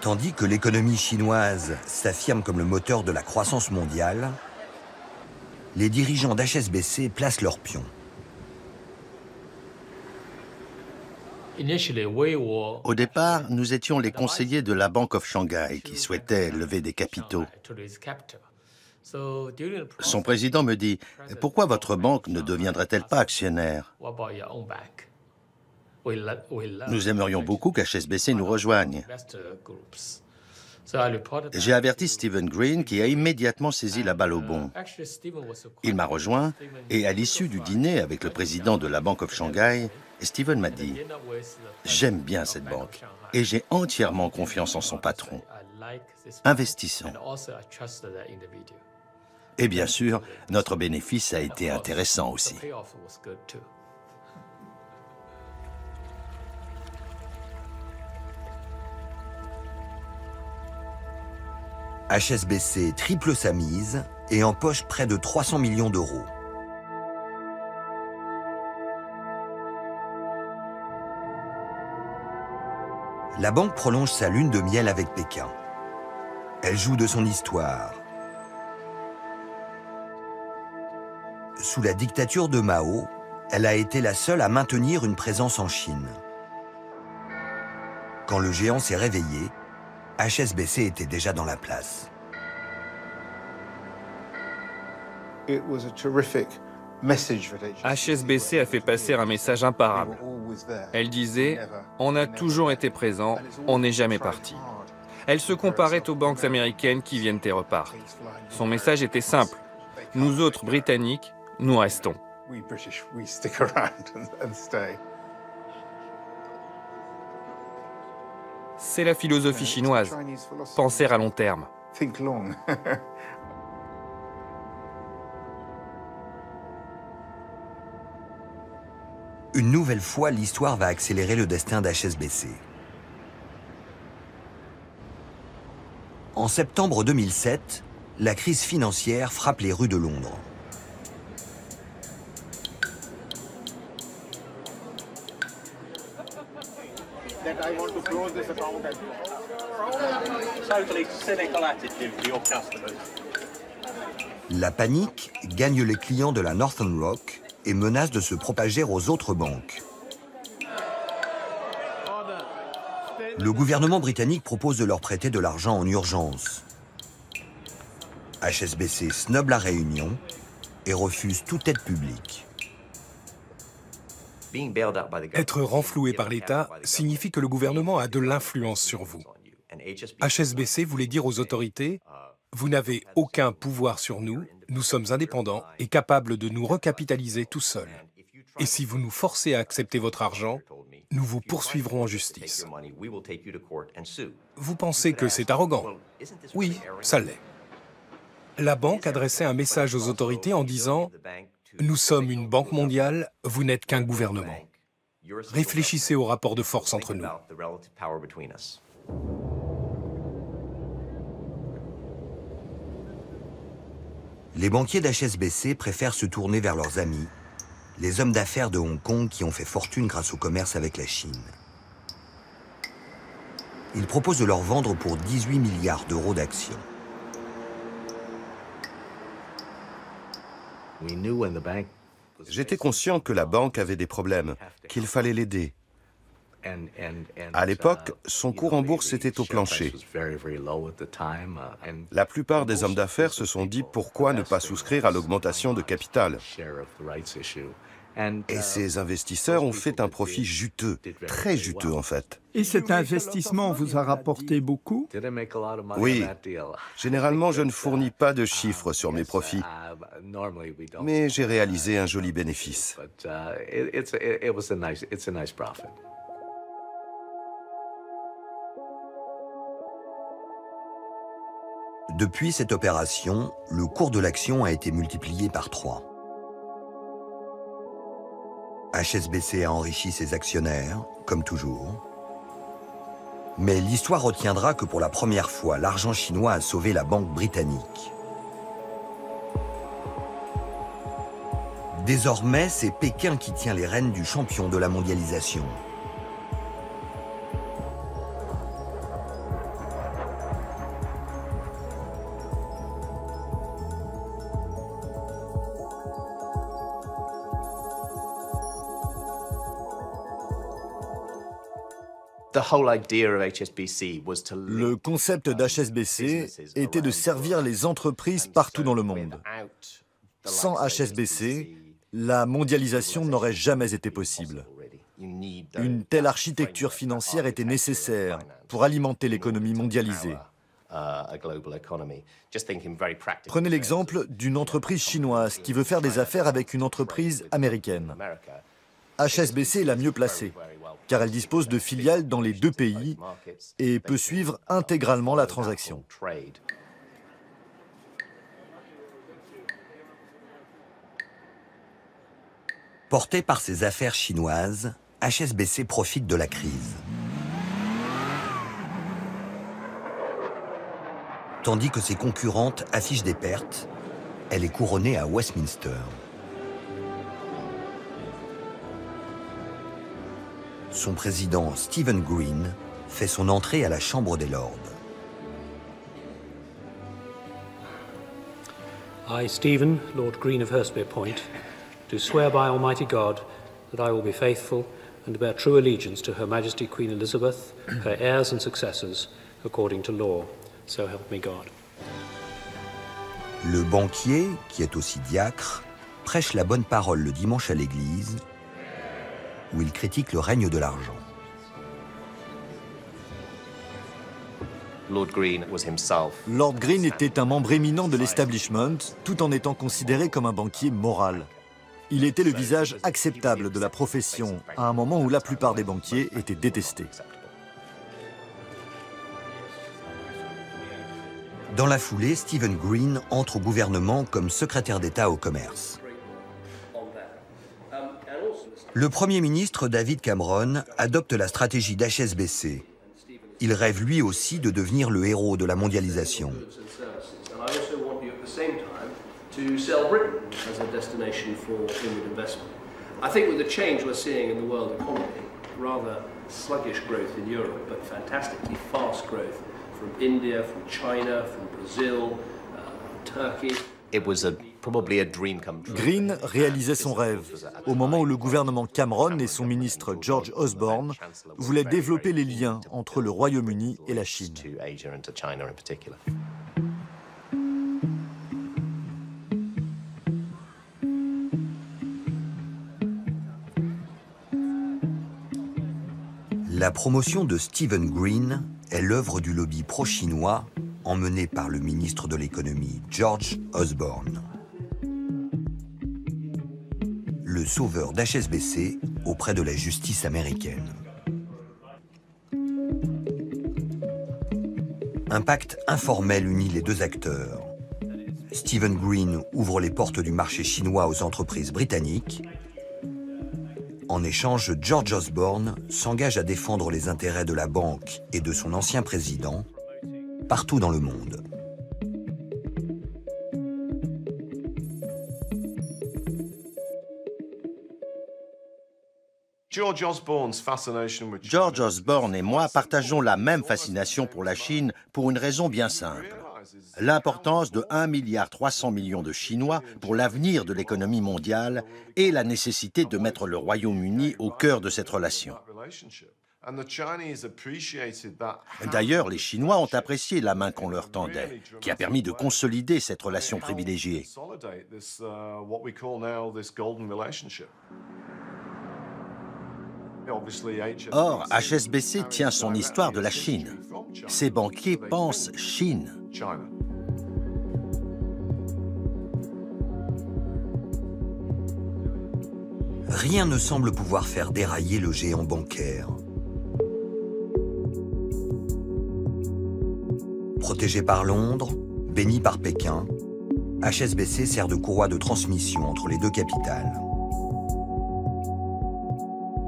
Tandis que l'économie chinoise s'affirme comme le moteur de la croissance mondiale, les dirigeants d'HSBC placent leurs pions. Au départ, nous étions les conseillers de la Bank of Shanghai qui souhaitait lever des capitaux. Son président me dit « Pourquoi votre banque ne deviendrait-elle pas actionnaire ?» Nous aimerions beaucoup qu'HSBC nous rejoigne. J'ai averti Stephen Green qui a immédiatement saisi la balle au bond. Il m'a rejoint et à l'issue du dîner avec le président de la Bank of Shanghai, Stephen m'a dit « J'aime bien cette banque et j'ai entièrement confiance en son patron. Investissons. » Et bien sûr, notre bénéfice a été intéressant aussi. HSBC triple sa mise et empoche près de 300 millions d'euros. La banque prolonge sa lune de miel avec Pékin. Elle joue de son histoire. Sous la dictature de Mao, elle a été la seule à maintenir une présence en Chine. Quand le géant s'est réveillé, HSBC était déjà dans la place. HSBC a fait passer un message imparable. Elle disait « On a toujours été présent, on n'est jamais parti ». Elle se comparait aux banques américaines qui viennent et repartent. Son message était simple. Nous autres Britanniques, nous restons. C'est la philosophie chinoise. Penser à long terme. Une nouvelle fois, l'histoire va accélérer le destin d'HSBC. En septembre 2007, la crise financière frappe les rues de Londres. La panique gagne les clients de la Northern Rock et menace de se propager aux autres banques. Le gouvernement britannique propose de leur prêter de l'argent en urgence. HSBC snobe la réunion et refuse toute aide publique. Être renfloué par l'État signifie que le gouvernement a de l'influence sur vous. HSBC voulait dire aux autorités « Vous n'avez aucun pouvoir sur nous, nous sommes indépendants et capables de nous recapitaliser tout seuls. Et si vous nous forcez à accepter votre argent, nous vous poursuivrons en justice. » Vous pensez que c'est arrogant? Oui, ça l'est. La banque adressait un message aux autorités en disant « Nous sommes une banque mondiale, vous n'êtes qu'un gouvernement. Réfléchissez au rapport de force entre nous. » Les banquiers d'HSBC préfèrent se tourner vers leurs amis, les hommes d'affaires de Hong Kong qui ont fait fortune grâce au commerce avec la Chine. Ils proposent de leur vendre pour 18 milliards d'euros d'actions. J'étais conscient que la banque avait des problèmes, qu'il fallait l'aider. À l'époque, son cours en bourse était au plancher. La plupart des hommes d'affaires se sont dit pourquoi ne pas souscrire à l'augmentation de capital. Et ces investisseurs ont fait un profit juteux, très juteux en fait. Et cet investissement vous a rapporté beaucoup? Oui. Généralement, je ne fournis pas de chiffres sur mes profits. Mais j'ai réalisé un joli bénéfice. Depuis cette opération, le cours de l'action a été multiplié par 3. HSBC a enrichi ses actionnaires, comme toujours. Mais l'histoire retiendra que pour la première fois, l'argent chinois a sauvé la banque britannique. Désormais, c'est Pékin qui tient les rênes du champion de la mondialisation. Le concept d'HSBC était de servir les entreprises partout dans le monde. Sans HSBC, la mondialisation n'aurait jamais été possible. Une telle architecture financière était nécessaire pour alimenter l'économie mondialisée. Prenez l'exemple d'une entreprise chinoise qui veut faire des affaires avec une entreprise américaine. HSBC est la mieux placée, car elle dispose de filiales dans les 2 pays et peut suivre intégralement la transaction. Porté par ses affaires chinoises, HSBC profite de la crise. Tandis que ses concurrentes affichent des pertes, elle est couronnée à Westminster. Son président, Stephen Green, fait son entrée à la Chambre des Lords. I, Stephen, Lord Green of Hurstbeer Point, do swear by Almighty God that I will be faithful and bear true allegiance to Her Majesty Queen Elizabeth, her heirs and successors, according to law. So help me God. Le banquier, qui est aussi diacre, prêche la bonne parole le dimanche à l'église, où il critique le règne de l'argent. Lord Green était un membre éminent de l'establishment, tout en étant considéré comme un banquier moral. Il était le visage acceptable de la profession, à un moment où la plupart des banquiers étaient détestés. Dans la foulée, Stephen Green entre au gouvernement comme secrétaire d'État au commerce. Le Premier ministre David Cameron adopte la stratégie d'HSBC. Il rêve lui aussi de devenir le héros de la mondialisation. To sell Britain as a destination for inward investment. I think with the change we're seeing in the world economy, rather sluggish growth in Europe, but fantastically fast growth from India, from China, from Brazil, Turkey. Green réalisait son rêve au moment où le gouvernement Cameron et son ministre George Osborne voulaient développer les liens entre le Royaume-Uni et la Chine. La promotion de Stephen Green est l'œuvre du lobby pro-chinois emmené par le ministre de l'économie George Osborne. Le sauveur d'HSBC auprès de la justice américaine. Un pacte informel unit les 2 acteurs. Stephen Green ouvre les portes du marché chinois aux entreprises britanniques. En échange, George Osborne s'engage à défendre les intérêts de la banque et de son ancien président partout dans le monde. George Osborne et moi partageons la même fascination pour la Chine pour une raison bien simple. L'importance de 1,3 milliard de Chinois pour l'avenir de l'économie mondiale et la nécessité de mettre le Royaume-Uni au cœur de cette relation. D'ailleurs, les Chinois ont apprécié la main qu'on leur tendait, qui a permis de consolider cette relation privilégiée. Or, HSBC tient son histoire de la Chine. Ses banquiers pensent Chine. Rien ne semble pouvoir faire dérailler le géant bancaire. Protégé par Londres, Béni par Pékin, HSBC sert de courroie de transmission entre les deux capitales.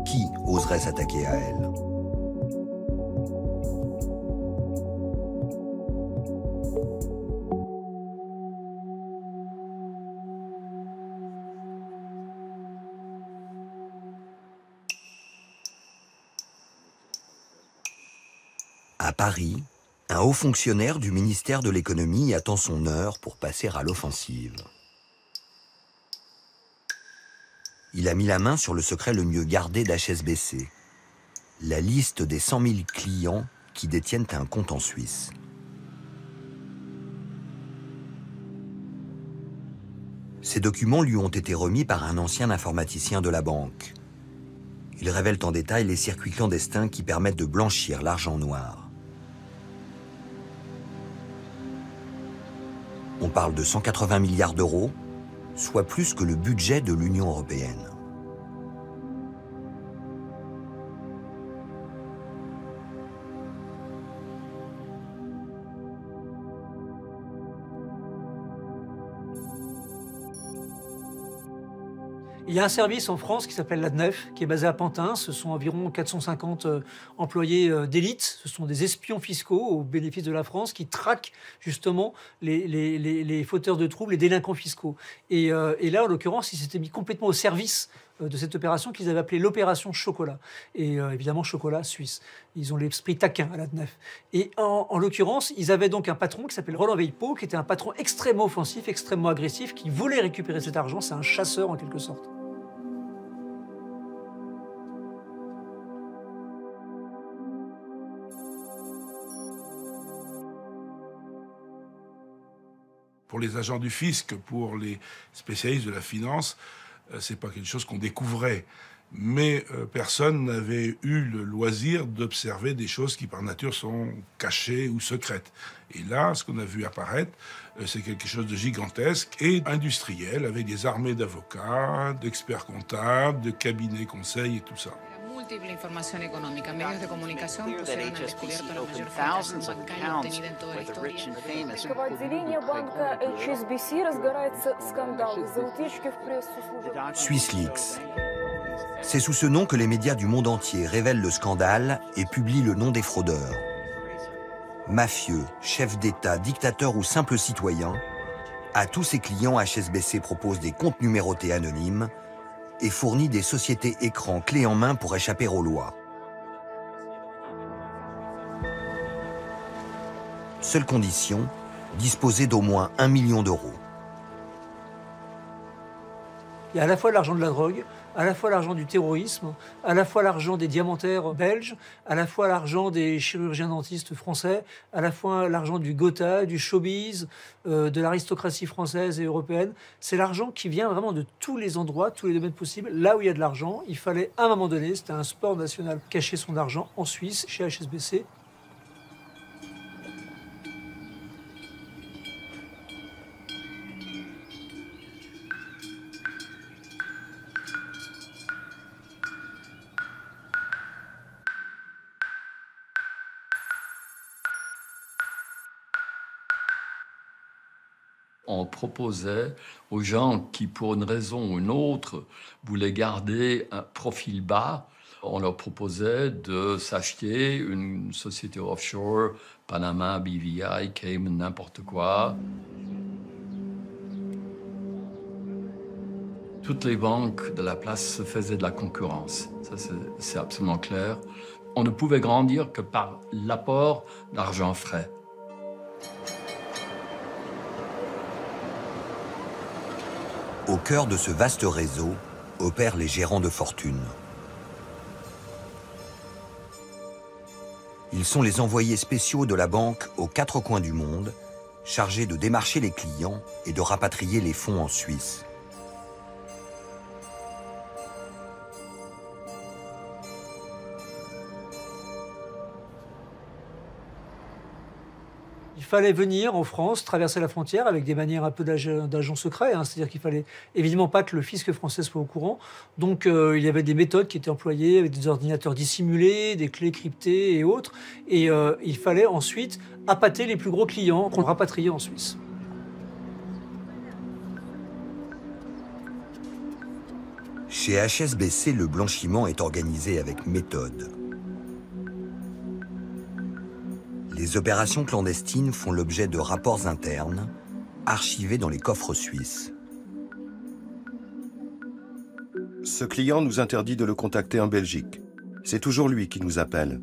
Qui oserait s'attaquer à elle? À Paris, un haut fonctionnaire du ministère de l'économie attend son heure pour passer à l'offensive. Il a mis la main sur le secret le mieux gardé d'HSBC, la liste des 100 000 clients qui détiennent un compte en Suisse. Ces documents lui ont été remis par un ancien informaticien de la banque. Ils révèlent en détail les circuits clandestins qui permettent de blanchir l'argent noir. On parle de 180 milliards d'euros, soit plus que le budget de l'Union européenne. Il y a un service en France qui s'appelle l'ADNEF, qui est basé à Pantin. Ce sont environ 450 employés d'élite. Ce sont des espions fiscaux au bénéfice de la France qui traquent justement les fauteurs de troubles, les délinquants fiscaux. Et là, en l'occurrence, ils s'étaient mis complètement au service de cette opération qu'ils avaient appelée l'opération Chocolat. Et évidemment, Chocolat suisse. Ils ont l'esprit taquin à l'ADNEF. Et en l'occurrence, ils avaient donc un patron qui s'appelle Roland Veilpot, qui était un patron extrêmement offensif, extrêmement agressif, qui voulait récupérer cet argent. C'est un chasseur en quelque sorte. Pour les agents du fisc, pour les spécialistes de la finance, c'est pas quelque chose qu'on découvrait. Mais personne n'avait eu le loisir d'observer des choses qui par nature sont cachées ou secrètes. Et là, ce qu'on a vu apparaître, c'est quelque chose de gigantesque et industriel, avec des armées d'avocats, d'experts comptables, de cabinets conseils et tout ça. Múltiple información económica, medios de comunicación pusieron al descubierto la mayor filtración bancaria obtenida en toda la historia. В отделении банка HSBC разгорается скандал из-за утечки в прессу служебных. SwissLeaks. C'est sous ce nom que les médias du monde entier révèlent le scandale et publient le nom des fraudeurs. Mafieux, chefs d'État, dictateurs ou simples citoyens, à tous ses clients, HSBC propose des comptes numérotés anonymes et fournit des sociétés écrans clés en main pour échapper aux lois. Seule condition, disposer d'au moins 1 million d'euros. Il y a à la fois l'argent de la drogue, à la fois l'argent du terrorisme, à la fois l'argent des diamantaires belges, à la fois l'argent des chirurgiens dentistes français, à la fois l'argent du Gotha, du showbiz, de l'aristocratie française et européenne. C'est l'argent qui vient vraiment de tous les endroits, tous les domaines possibles. Là où il y a de l'argent, il fallait à un moment donné, c'était un sport national, cacher son argent en Suisse, chez HSBC. On proposait aux gens qui, pour une raison ou une autre, voulaient garder un profil bas, on leur proposait de s'acheter une société offshore, Panama, BVI, Cayman, n'importe quoi. Toutes les banques de la place se faisaient de la concurrence, ça c'est absolument clair. On ne pouvait grandir que par l'apport d'argent frais. Au cœur de ce vaste réseau opèrent les gérants de fortune. Ils sont les envoyés spéciaux de la banque aux 4 coins du monde, chargés de démarcher les clients et de rapatrier les fonds en Suisse. Il fallait venir en France, traverser la frontière avec des manières un peu d'agents secrets, hein, c'est-à-dire qu'il fallait évidemment pas que le fisc français soit au courant. Donc il y avait des méthodes qui étaient employées avec des ordinateurs dissimulés, des clés cryptées et autres. Et il fallait ensuite appâter les plus gros clients qu'on rapatriait en Suisse. Chez HSBC, le blanchiment est organisé avec méthode. Les opérations clandestines font l'objet de rapports internes, archivés dans les coffres suisses. Ce client nous interdit de le contacter en Belgique. C'est toujours lui qui nous appelle.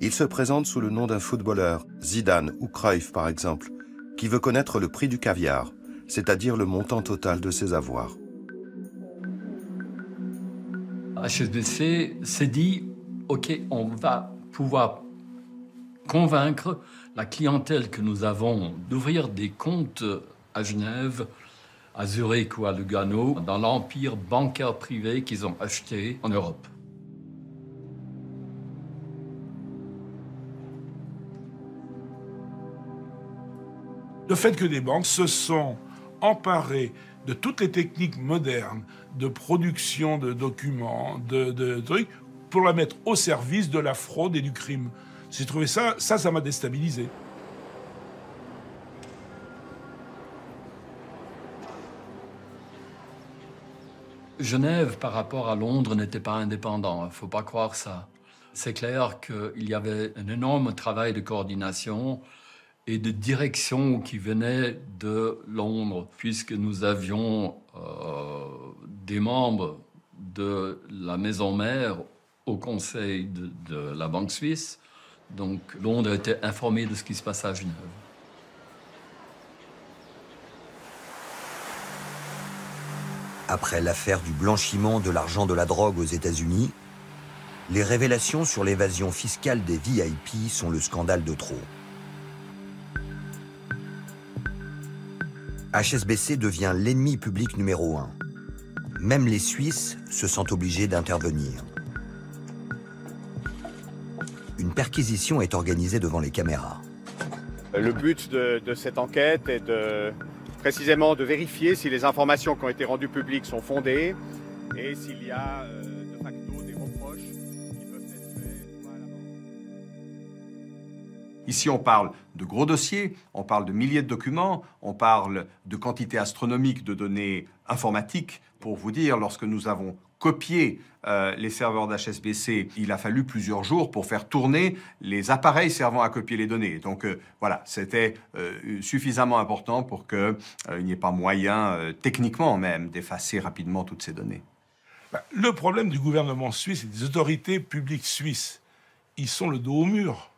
Il se présente sous le nom d'un footballeur, Zidane ou Cruyff par exemple, qui veut connaître le prix du caviar, c'est-à-dire le montant total de ses avoirs. HSBC s'est dit, OK, on va pouvoir convaincre la clientèle que nous avons d'ouvrir des comptes à Genève, à Zurich ou à Lugano, dans l'empire bancaire privé qu'ils ont acheté en Europe. Le fait que des banques se sont emparées de toutes les techniques modernes de production de documents, de trucs, pour la mettre au service de la fraude et du crime. J'ai trouvé ça m'a déstabilisé. Genève, par rapport à Londres, n'était pas indépendant. Il ne faut pas croire ça. C'est clair qu'il y avait un énorme travail de coordination et de direction qui venait de Londres, puisque nous avions des membres de la maison mère au conseil de la Banque suisse. Donc Londres était informé de ce qui se passait à Genève. Après l'affaire du blanchiment de l'argent de la drogue aux États-Unis, les révélations sur l'évasion fiscale des VIP sont le scandale de trop. HSBC devient l'ennemi public numéro 1. Même les Suisses se sentent obligés d'intervenir. Une perquisition est organisée devant les caméras. Le but de cette enquête est précisément de vérifier si les informations qui ont été rendues publiques sont fondées et s'il y a de facto des reproches qui peuvent être faits à la banque. Ici, on parle de gros dossiers, on parle de milliers de documents, on parle de quantités astronomiques de données informatiques. Pour vous dire, lorsque nous avons copié les serveurs d'HSBC, il a fallu plusieurs jours pour faire tourner les appareils servant à copier les données. Donc voilà, c'était suffisamment important pour qu'il n'y ait pas moyen, techniquement même, d'effacer rapidement toutes ces données. Le problème du gouvernement suisse et des autorités publiques suisses, ils sont le dos au mur.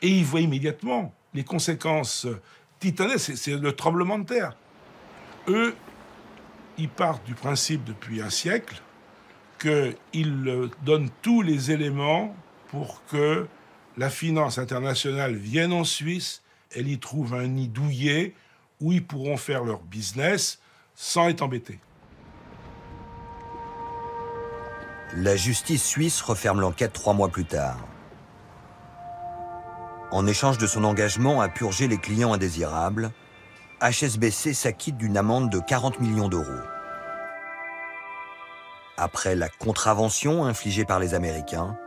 Et ils voient immédiatement les conséquences titanesques, c'est le tremblement de terre. Eux, ils partent du principe depuis un siècle qu'ils donnent tous les éléments pour que la finance internationale vienne en Suisse, elle y trouve un nid douillet où ils pourront faire leur business sans être embêtés. La justice suisse referme l'enquête 3 mois plus tard. En échange de son engagement à purger les clients indésirables, HSBC s'acquitte d'une amende de 40 millions d'euros. Après la contravention infligée par les Américains,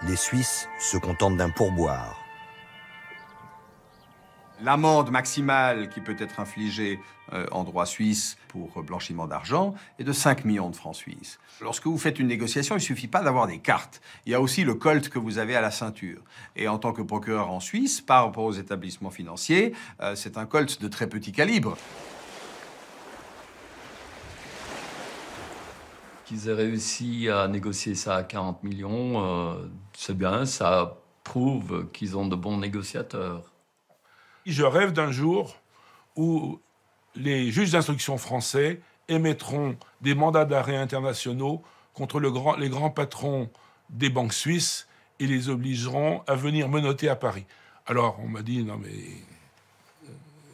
les Suisses se contentent d'un pourboire. L'amende maximale qui peut être infligée en droit suisse pour blanchiment d'argent est de 5 millions de francs suisses. Lorsque vous faites une négociation, il ne suffit pas d'avoir des cartes. Il y a aussi le colt que vous avez à la ceinture. Et en tant que procureur en Suisse, par rapport aux établissements financiers, c'est un colt de très petit calibre. Qu'ils aient réussi à négocier ça à 40 millions, c'est bien, ça prouve qu'ils ont de bons négociateurs. Je rêve d'un jour où les juges d'instruction français émettront des mandats d'arrêt internationaux contre les grands patrons des banques suisses et les obligeront à venir menotter à Paris. Alors, on m'a dit, non mais,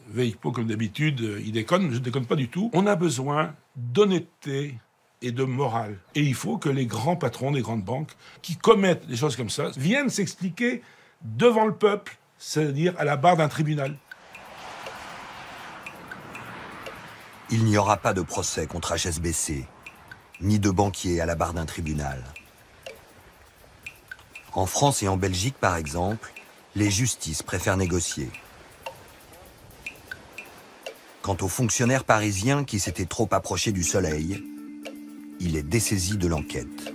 Veikpo, comme d'habitude, il déconne, je ne déconne pas du tout. On a besoin d'honnêteté et de morale. Et il faut que les grands patrons des grandes banques qui commettent des choses comme ça viennent s'expliquer devant le peuple, c'est-à-dire à la barre d'un tribunal. Il n'y aura pas de procès contre HSBC, ni de banquier à la barre d'un tribunal. En France et en Belgique, par exemple, les justices préfèrent négocier. Quant au fonctionnaire parisien qui s'était trop approché du soleil, il est dessaisi de l'enquête.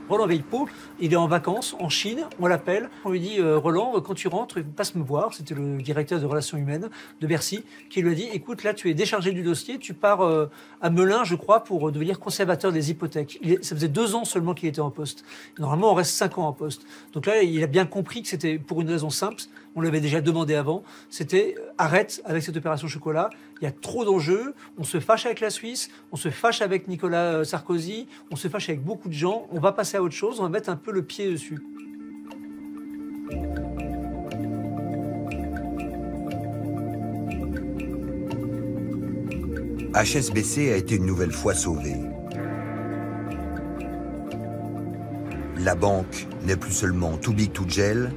Roland Velpeau, il est en vacances en Chine, on l'appelle, on lui dit Roland, quand tu rentres, passe me voir. C'était le directeur de relations humaines de Bercy qui lui a dit écoute, là tu es déchargé du dossier, tu pars à Melun, je crois, pour devenir conservateur des hypothèques. Ça faisait 2 ans seulement qu'il était en poste. Normalement, on reste 5 ans en poste. Donc là, il a bien compris que c'était pour une raison simple, on l'avait déjà demandé avant, c'était arrête avec cette opération chocolat, il y a trop d'enjeux, on se fâche avec la Suisse, on se fâche avec Nicolas Sarkozy, on se fâche avec beaucoup de gens, on va passer à autre chose, on va mettre un peu le pied dessus. HSBC a été une nouvelle fois sauvée. La banque n'est plus seulement too big to jail,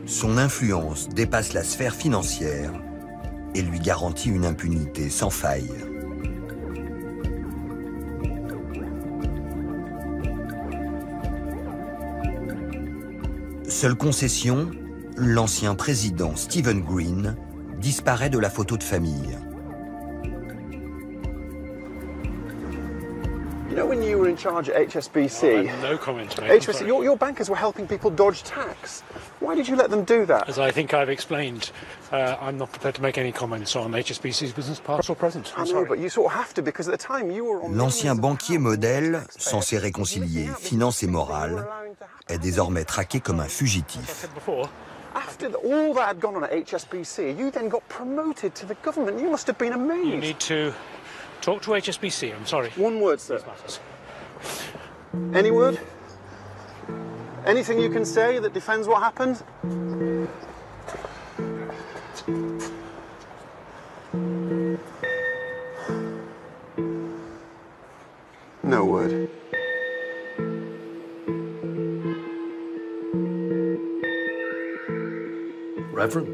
son influence dépasse la sphère financière et lui garantit une impunité sans faille. Seule concession, l'ancien président Stephen Green disparaît de la photo de famille. You know, when you were in charge at HSBC, no comment to make. HSBC, your bankers were helping people dodge tax. Why did you let them do that? As I think I've explained, I'm not prepared to make any comments on HSBC's business, past or present. I know, but you sort of have to because at the time you were on. L'ancien banquier modèle, censé réconcilier finance et morale, est désormais traqué comme un fugitif. After all that had gone on at HSBC, you then got promoted to the government. You must have been amazed. You need to talk to HSBC, I'm sorry. One word, sir. Any word? Anything you can say that defends what happened? No word.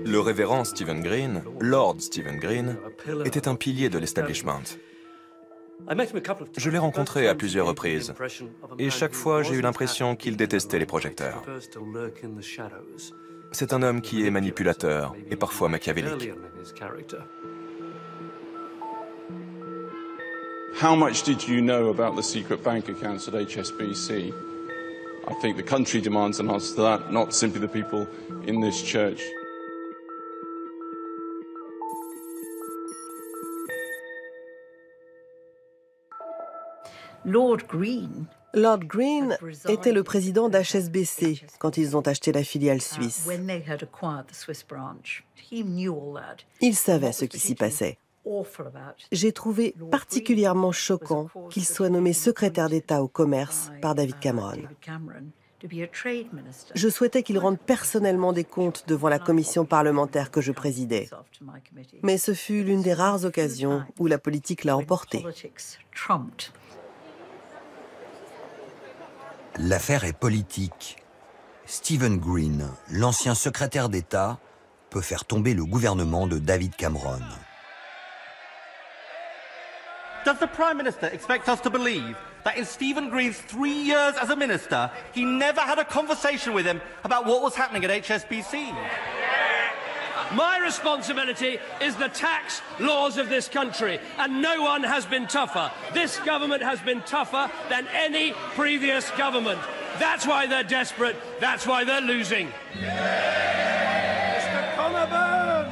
Le révérend Stephen Green, Lord Stephen Green, était un pilier de l'establishment. Je l'ai rencontré à plusieurs reprises, et chaque fois j'ai eu l'impression qu'il détestait les projecteurs. C'est un homme qui est manipulateur et parfois machiavélique. How much did you know about the secret bank accounts at HSBC? I think the country demands an answer to that, not simply the people in this church. Lord Green était le président d'HSBC quand ils ont acheté la filiale suisse. Il savait ce qui s'y passait. J'ai trouvé particulièrement choquant qu'il soit nommé secrétaire d'État au commerce par David Cameron. Je souhaitais qu'il rende personnellement des comptes devant la commission parlementaire que je présidais. Mais ce fut l'une des rares occasions où la politique l'a emporté. L'affaire est politique. Stephen Green, l'ancien secrétaire d'État, peut faire tomber le gouvernement de David Cameron. Does the Prime Minister expect us to believe that in Stephen Green's 3 years as a minister, he never had a conversation with him about what was happening at HSBC? My responsibility is the tax laws of this country, and no one has been tougher. This government has been tougher than any previous government. That's why they're desperate. That's why they're losing. Mr. Connor Burns!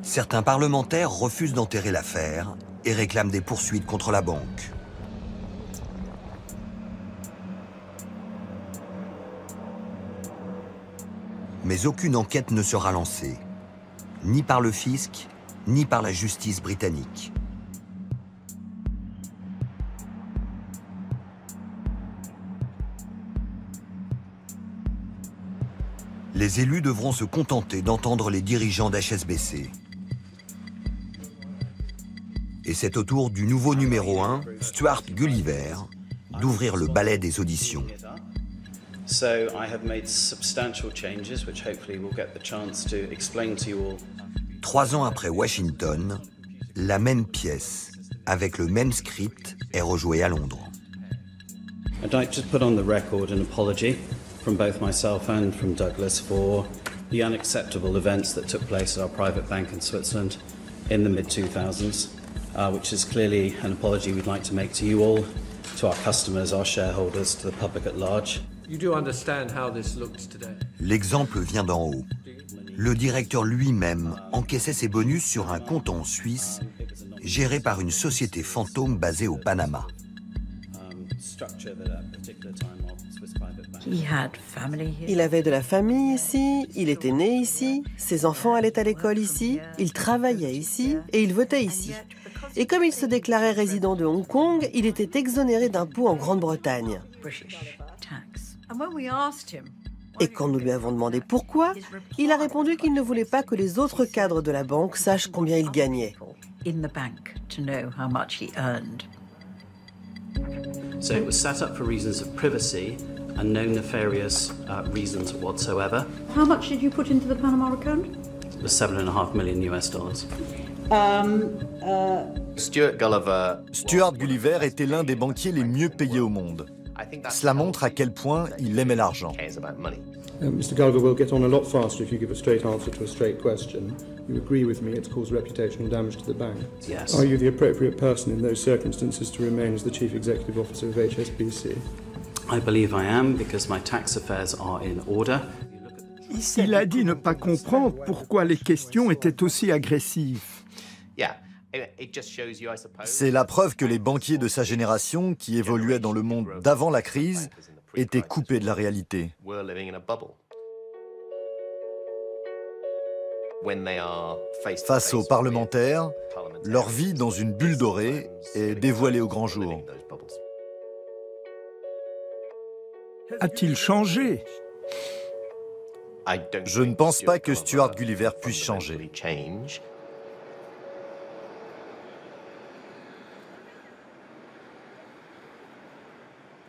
Certains parlementaires refusent d'enterrer l'affaire et réclament des poursuites contre la banque. Mais aucune enquête ne sera lancée, ni par le fisc, ni par la justice britannique. Les élus devront se contenter d'entendre les dirigeants d'HSBC. Et c'est au tour du nouveau numéro 1, Stuart Gulliver, d'ouvrir le ballet des auditions. So I have made substantial changes, which hopefully we'll get the chance to explain to you all. 3 ans après Washington, la même pièce, avec le même script, est rejouée à Londres. I'd like to put on the record an apology from both myself and from Douglas for the unacceptable events that took place at our private bank in Switzerland in the mid-2000s, which is clearly an apology we'd like to make to you all, to our customers, our shareholders, to the public at large. You do understand how this looks today. L'exemple vient d'en haut. Le directeur lui-même encaissait ses bonus sur un compte en Suisse, géré par une société fantôme basée au Panama. Il avait de la famille ici, il était né ici, ses enfants allaient à l'école ici, il travaillait ici et il votait ici. Et comme il se déclarait résident de Hong Kong, il était exonéré d'impôts en Grande-Bretagne. Et quand nous lui avons demandé pourquoi, il a répondu qu'il ne voulait pas que les autres cadres de la banque sachent combien il gagnait. So it was set up for reasons of privacy and no nefarious reasons whatsoever. How much did you put into the Panama account? It was $7.5 million US. Stuart Gulliver était l'un des banquiers les mieux payés au monde. Cela montre à quel point il aimait l'argent. Mr. Gulliver will get on a lot faster if you give a straight answer to a straight question. You agree with me it's caused reputational damage to the bank? Yes. Are you the appropriate person in those circumstances to remain as the Chief Executive Officer of HSBC? I believe I am because my tax affairs are in order. Il a dit ne pas comprendre pourquoi les questions étaient aussi agressives. C'est la preuve que les banquiers de sa génération, qui évoluaient dans le monde d'avant la crise, étaient coupés de la réalité. Face aux parlementaires, leur vie dans une bulle dorée est dévoilée au grand jour. A-t-il changé? Je ne pense pas que Stuart Gulliver puisse changer.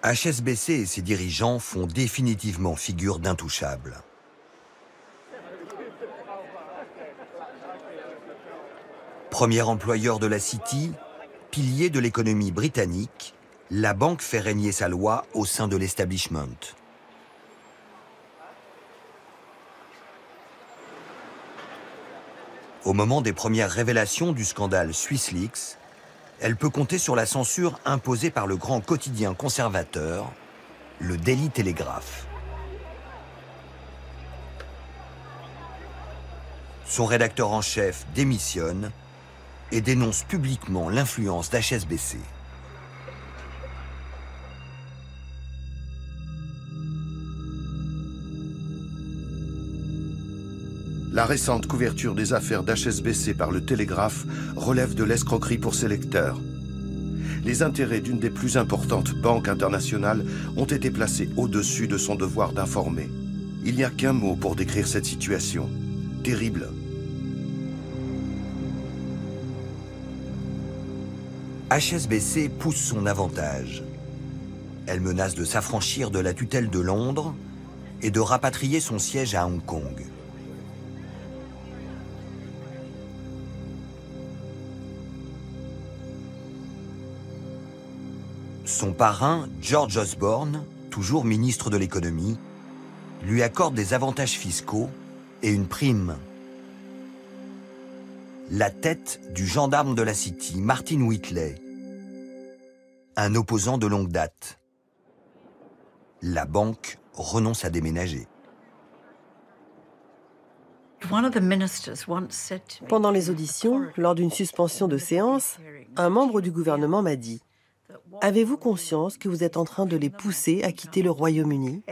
HSBC et ses dirigeants font définitivement figure d'intouchables. Premier employeur de la City, pilier de l'économie britannique, la banque fait régner sa loi au sein de l'establishment. Au moment des premières révélations du scandale SwissLeaks, elle peut compter sur la censure imposée par le grand quotidien conservateur, le Daily Telegraph. Son rédacteur en chef démissionne et dénonce publiquement l'influence d'HSBC. La récente couverture des affaires d'HSBC par le Télégraphe relève de l'escroquerie pour ses lecteurs. Les intérêts d'une des plus importantes banques internationales ont été placés au-dessus de son devoir d'informer. Il n'y a qu'un mot pour décrire cette situation. Terrible. HSBC pousse son avantage. Elle menace de s'affranchir de la tutelle de Londres et de rapatrier son siège à Hong Kong. Son parrain, George Osborne, toujours ministre de l'économie, lui accorde des avantages fiscaux et une prime. La tête du gendarme de la City, Martin Whitley, un opposant de longue date. La banque renonce à déménager. Pendant les auditions, lors d'une suspension de séance, un membre du gouvernement m'a dit « Avez-vous conscience que vous êtes en train de les pousser à quitter le Royaume-Uni »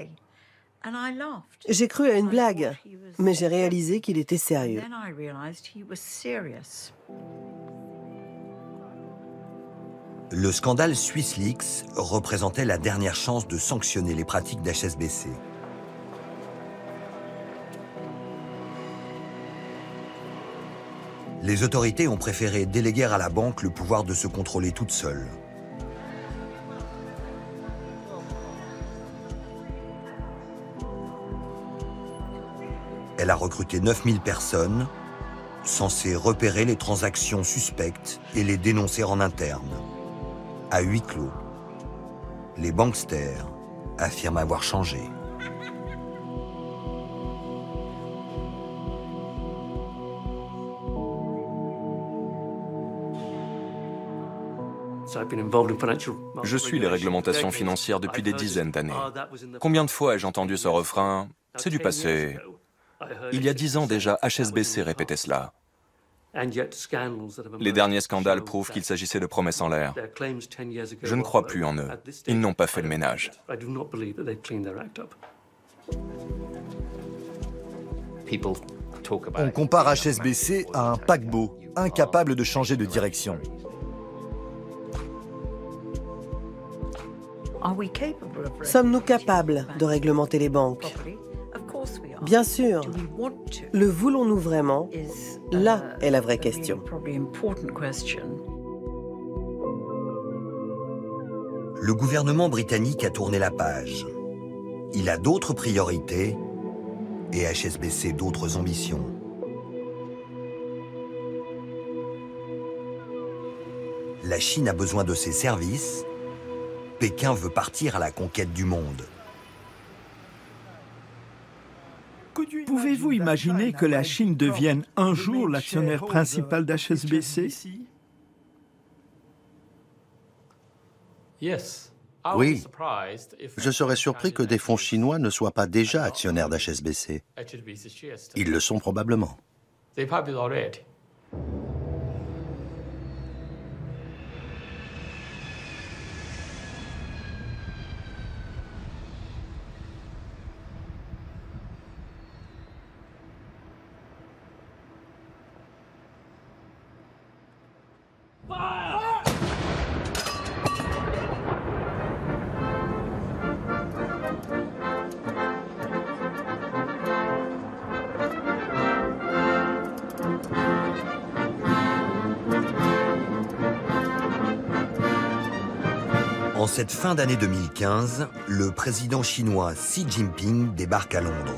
J'ai cru à une blague, mais j'ai réalisé qu'il était sérieux. Le scandale SwissLeaks représentait la dernière chance de sanctionner les pratiques d'HSBC. Les autorités ont préféré déléguer à la banque le pouvoir de se contrôler toute seule. Elle a recruté 9000 personnes, censées repérer les transactions suspectes et les dénoncer en interne. À huis clos, les banksters affirment avoir changé. Je suis les réglementations financières depuis des dizaines d'années. Combien de fois ai-je entendu ce refrain? C'est du passé. Il y a 10 ans déjà, HSBC répétait cela. Les derniers scandales prouvent qu'il s'agissait de promesses en l'air. Je ne crois plus en eux. Ils n'ont pas fait le ménage. On compare HSBC à un paquebot, incapable de changer de direction. Sommes-nous capables de réglementer les banques? Bien sûr. Le voulons-nous vraiment? Là est la vraie question. Le gouvernement britannique a tourné la page. Il a d'autres priorités et HSBC d'autres ambitions. La Chine a besoin de ses services. Pékin veut partir à la conquête du monde. Pouvez-vous imaginer que la Chine devienne un jour l'actionnaire principal d'HSBC? Oui. Je serais surpris que des fonds chinois ne soient pas déjà actionnaires d'HSBC. Ils le sont probablement. En cette fin d'année 2015, le président chinois Xi Jinping débarque à Londres.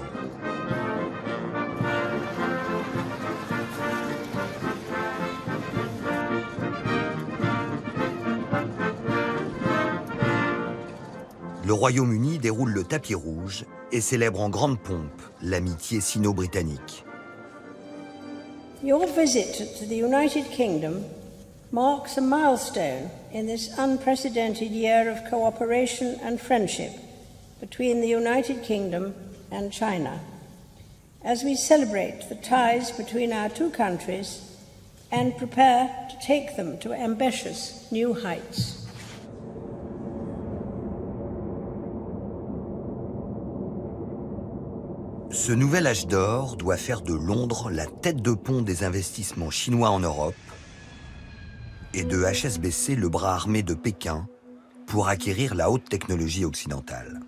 Le Royaume-Uni déroule le tapis rouge et célèbre en grande pompe l'amitié sino-britannique. Your visit to the United Kingdom marks a milestone in this unprecedented year of cooperation and friendship between the United Kingdom and China, as we celebrate the ties between our two countries and prepare to take them to ambitious new heights. Ce nouvel âge d'or doit faire de Londres la tête de pont des investissements chinois en Europe et de HSBC le bras armé de Pékin pour acquérir la haute technologie occidentale.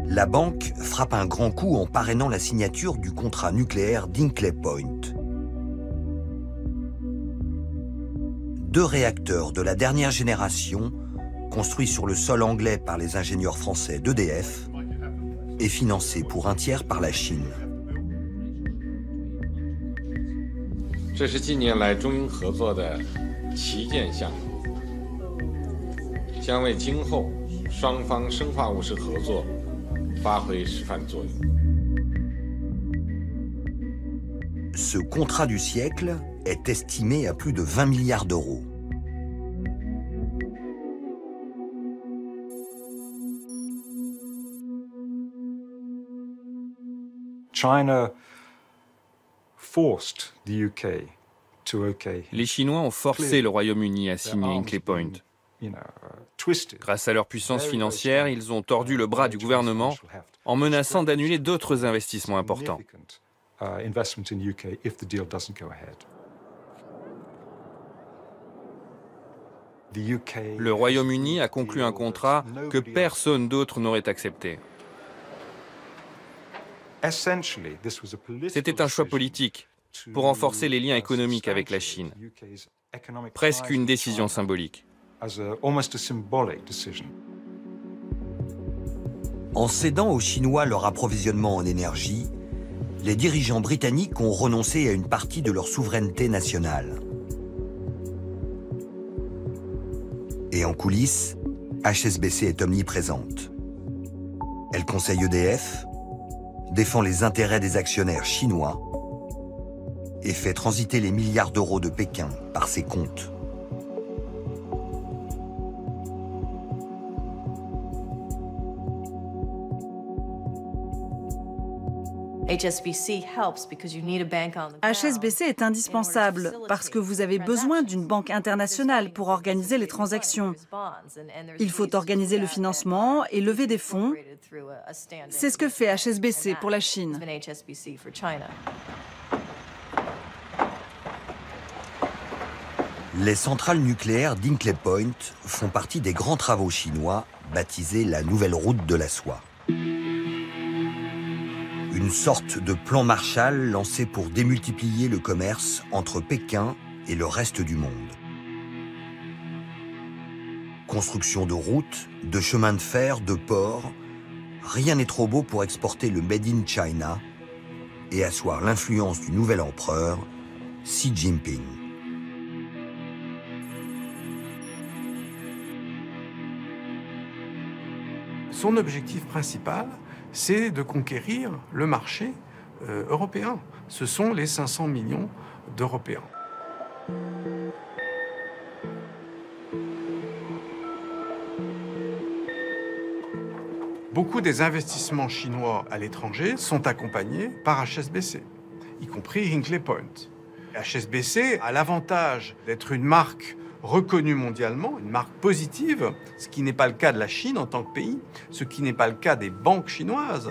La banque frappe un grand coup en parrainant la signature du contrat nucléaire d'Hinkley Point. 2 réacteurs de la dernière génération, construits sur le sol anglais par les ingénieurs français d'EDF et financés pour un tiers par la Chine. Ce contrat du siècle est estimé à plus de 20 milliards d'euros. Les Chinois ont forcé le Royaume-Uni à signer Hinkley Point. Grâce à leur puissance financière, ils ont tordu le bras du gouvernement en menaçant d'annuler d'autres investissements importants. Le Royaume-Uni a conclu un contrat que personne d'autre n'aurait accepté. C'était un choix politique pour renforcer les liens économiques avec la Chine. Presque une décision symbolique. En cédant aux Chinois leur approvisionnement en énergie, les dirigeants britanniques ont renoncé à une partie de leur souveraineté nationale. Et en coulisses, HSBC est omniprésente. Elle conseille EDF, défend les intérêts des actionnaires chinois et fait transiter les milliards d'euros de Pékin par ses comptes. HSBC est indispensable parce que vous avez besoin d'une banque internationale pour organiser les transactions. Il faut organiser le financement et lever des fonds. C'est ce que fait HSBC pour la Chine. Les centrales nucléaires d'Hinkley Point font partie des grands travaux chinois baptisés la Nouvelle Route de la Soie. Une sorte de plan Marshall lancé pour démultiplier le commerce entre Pékin et le reste du monde. Construction de routes, de chemins de fer, de ports, rien n'est trop beau pour exporter le Made in China et asseoir l'influence du nouvel empereur, Xi Jinping. Son objectif principal, c'est de conquérir le marché européen. Ce sont les 500 millions d'Européens. Beaucoup des investissements chinois à l'étranger sont accompagnés par HSBC, y compris Hinkley Point. HSBC a l'avantage d'être une marque reconnue mondialement, une marque positive, ce qui n'est pas le cas de la Chine en tant que pays, ce qui n'est pas le cas des banques chinoises.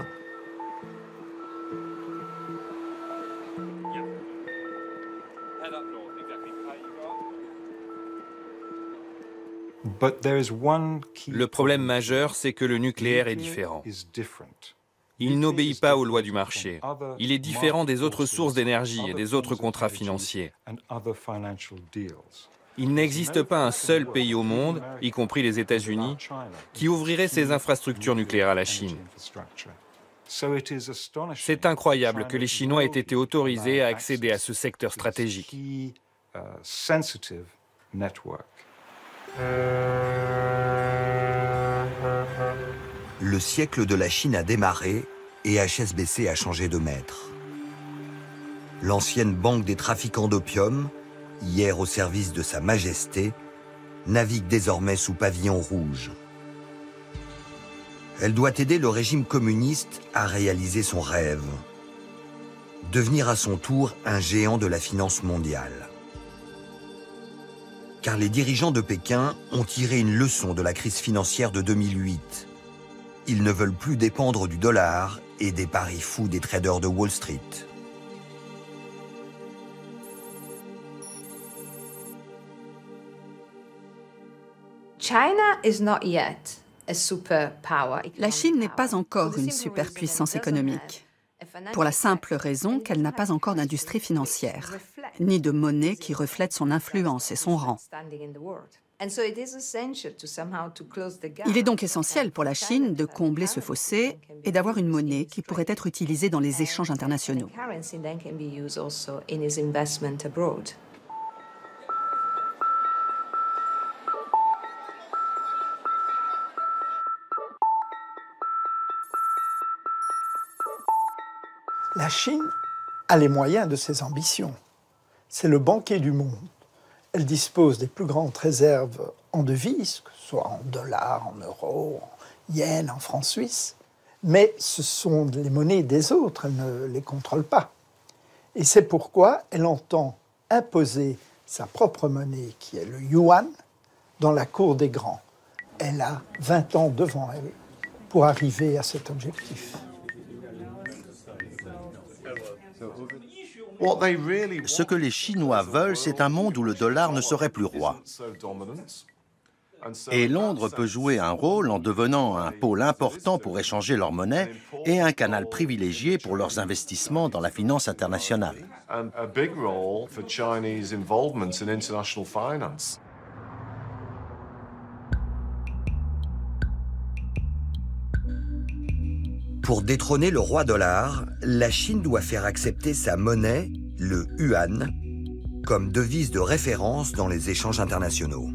Le problème majeur, c'est que le nucléaire est différent. Il n'obéit pas aux lois du marché. Il est différent des autres sources d'énergie et des autres contrats financiers. Il n'existe pas un seul pays au monde, y compris les États-Unis, qui ouvrirait ses infrastructures nucléaires à la Chine. C'est incroyable que les Chinois aient été autorisés à accéder à ce secteur stratégique. Le siècle de la Chine a démarré et HSBC a changé de maître. L'ancienne banque des trafiquants d'opium, hier au service de Sa Majesté, navigue désormais sous pavillon rouge. Elle doit aider le régime communiste à réaliser son rêve, devenir à son tour un géant de la finance mondiale. Car les dirigeants de Pékin ont tiré une leçon de la crise financière de 2008. Ils ne veulent plus dépendre du dollar et des paris fous des traders de Wall Street. La Chine n'est pas encore une superpuissance économique, pour la simple raison qu'elle n'a pas encore d'industrie financière, ni de monnaie qui reflète son influence et son rang. Il est donc essentiel pour la Chine de combler ce fossé et d'avoir une monnaie qui pourrait être utilisée dans les échanges internationaux. La Chine a les moyens de ses ambitions. C'est le banquier du monde. Elle dispose des plus grandes réserves en devises, que ce soit en dollars, en euros, en yens, en francs suisses. Mais ce sont les monnaies des autres, elle ne les contrôle pas. Et c'est pourquoi elle entend imposer sa propre monnaie, qui est le yuan, dans la cour des grands. Elle a 20 ans devant elle pour arriver à cet objectif. Ce que les Chinois veulent, c'est un monde où le dollar ne serait plus roi. Et Londres peut jouer un rôle en devenant un pôle important pour échanger leur monnaie et un canal privilégié pour leurs investissements dans la finance internationale. Pour détrôner le roi dollar, la Chine doit faire accepter sa monnaie, le yuan, comme devise de référence dans les échanges internationaux.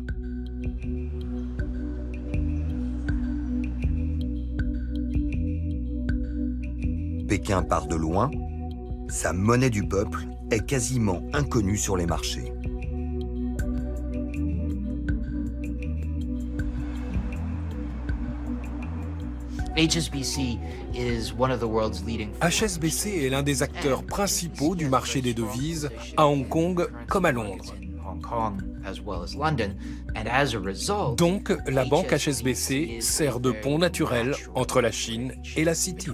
Pékin part de loin, sa monnaie du peuple est quasiment inconnue sur les marchés. HSBC est l'un des acteurs principaux du marché des devises à Hong Kong comme à Londres. Donc, la banque HSBC sert de pont naturel entre la Chine et la City.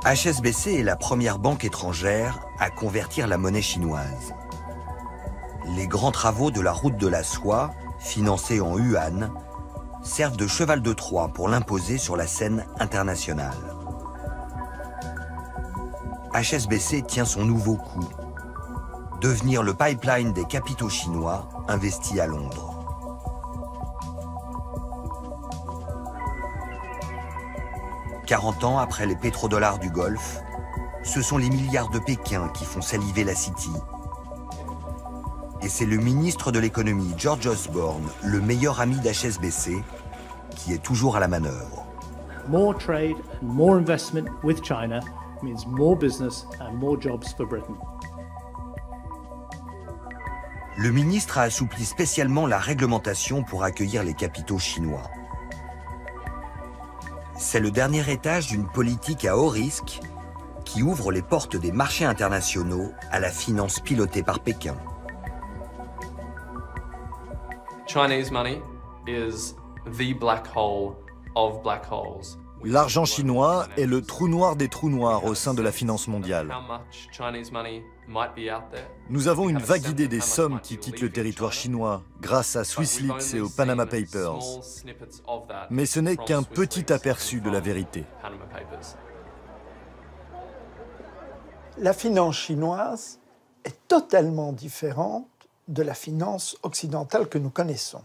HSBC est la première banque étrangère à convertir la monnaie chinoise. Les grands travaux de la route de la soie, financés en yuan, servent de cheval de Troie pour l'imposer sur la scène internationale. HSBC tient son nouveau coup, devenir le pipeline des capitaux chinois investis à Londres. « 40 ans après les pétrodollars du Golfe, ce sont les milliards de Pékin qui font saliver la City. Et c'est le ministre de l'économie, George Osborne, le meilleur ami d'HSBC, qui est toujours à la manœuvre. More trade and more investment with China means more business and more jobs for Britain. Le ministre a assoupli spécialement la réglementation pour accueillir les capitaux chinois. C'est le dernier étage d'une politique à haut risque qui ouvre les portes des marchés internationaux à la finance pilotée par Pékin. L'argent chinois est le trou noir des trous noirs au sein de la finance mondiale. Nous avons une vague idée des sommes qui quittent le territoire chinois grâce à SwissLeaks et aux Panama Papers. Mais ce n'est qu'un petit aperçu de la vérité. La finance chinoise est totalement différente de la finance occidentale que nous connaissons.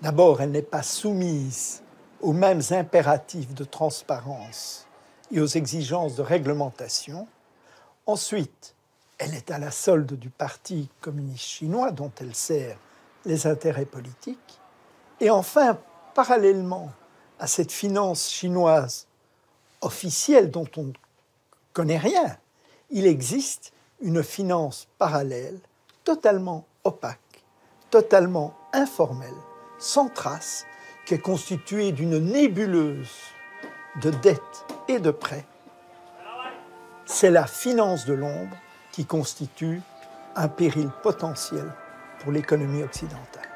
D'abord, elle n'est pas soumise aux mêmes impératifs de transparence et aux exigences de réglementation. Ensuite, elle est à la solde du Parti communiste chinois dont elle sert les intérêts politiques. Et enfin, parallèlement à cette finance chinoise officielle dont on ne connaît rien, il existe une finance parallèle totalement opaque, totalement informelle, sans trace, qui est constituée d'une nébuleuse de dettes et de prêts. C'est la finance de l'ombre qui constitue un péril potentiel pour l'économie occidentale.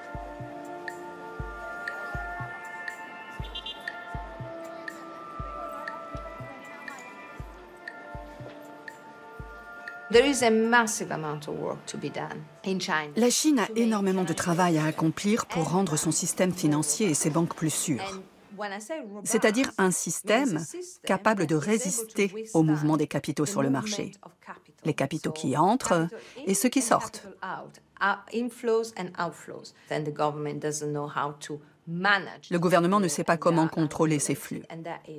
La Chine a énormément de travail à accomplir pour rendre son système financier et ses banques plus sûres. C'est-à-dire un système capable de résister au mouvement des capitaux sur le marché. Les capitaux qui entrent et ceux qui sortent. Le gouvernement ne sait pas comment contrôler ces flux.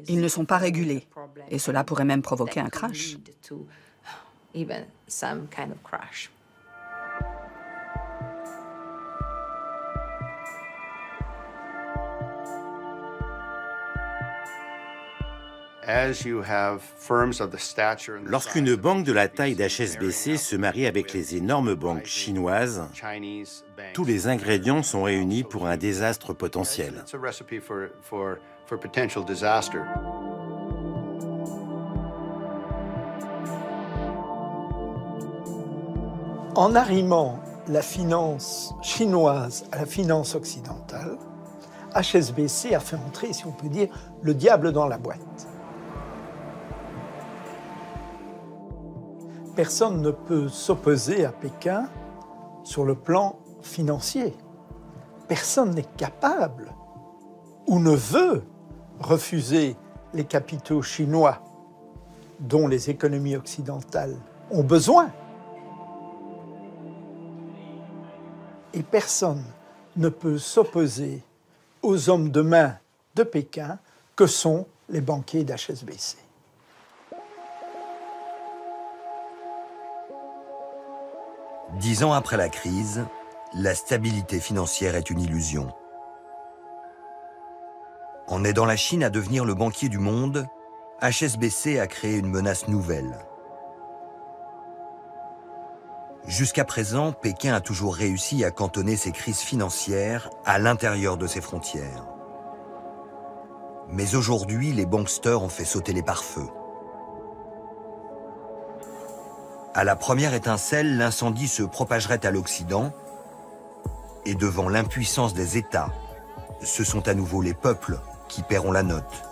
Ils ne sont pas régulés et cela pourrait même provoquer un crash. Lorsqu'une banque de la taille d'HSBC se marie avec les énormes banques chinoises, tous les ingrédients sont réunis pour un désastre potentiel. En arrimant la finance chinoise à la finance occidentale, HSBC a fait entrer, si on peut dire, le diable dans la boîte. Personne ne peut s'opposer à Pékin sur le plan financier. Personne n'est capable ou ne veut refuser les capitaux chinois dont les économies occidentales ont besoin. Et personne ne peut s'opposer aux hommes de main de Pékin que sont les banquiers d'HSBC. Dix ans après la crise, la stabilité financière est une illusion. En aidant la Chine à devenir le banquier du monde, HSBC a créé une menace nouvelle. Jusqu'à présent, Pékin a toujours réussi à cantonner ses crises financières à l'intérieur de ses frontières. Mais aujourd'hui, les banksters ont fait sauter les pare-feux. À la première étincelle, l'incendie se propagerait à l'Occident, et devant l'impuissance des États, ce sont à nouveau les peuples qui paieront la note.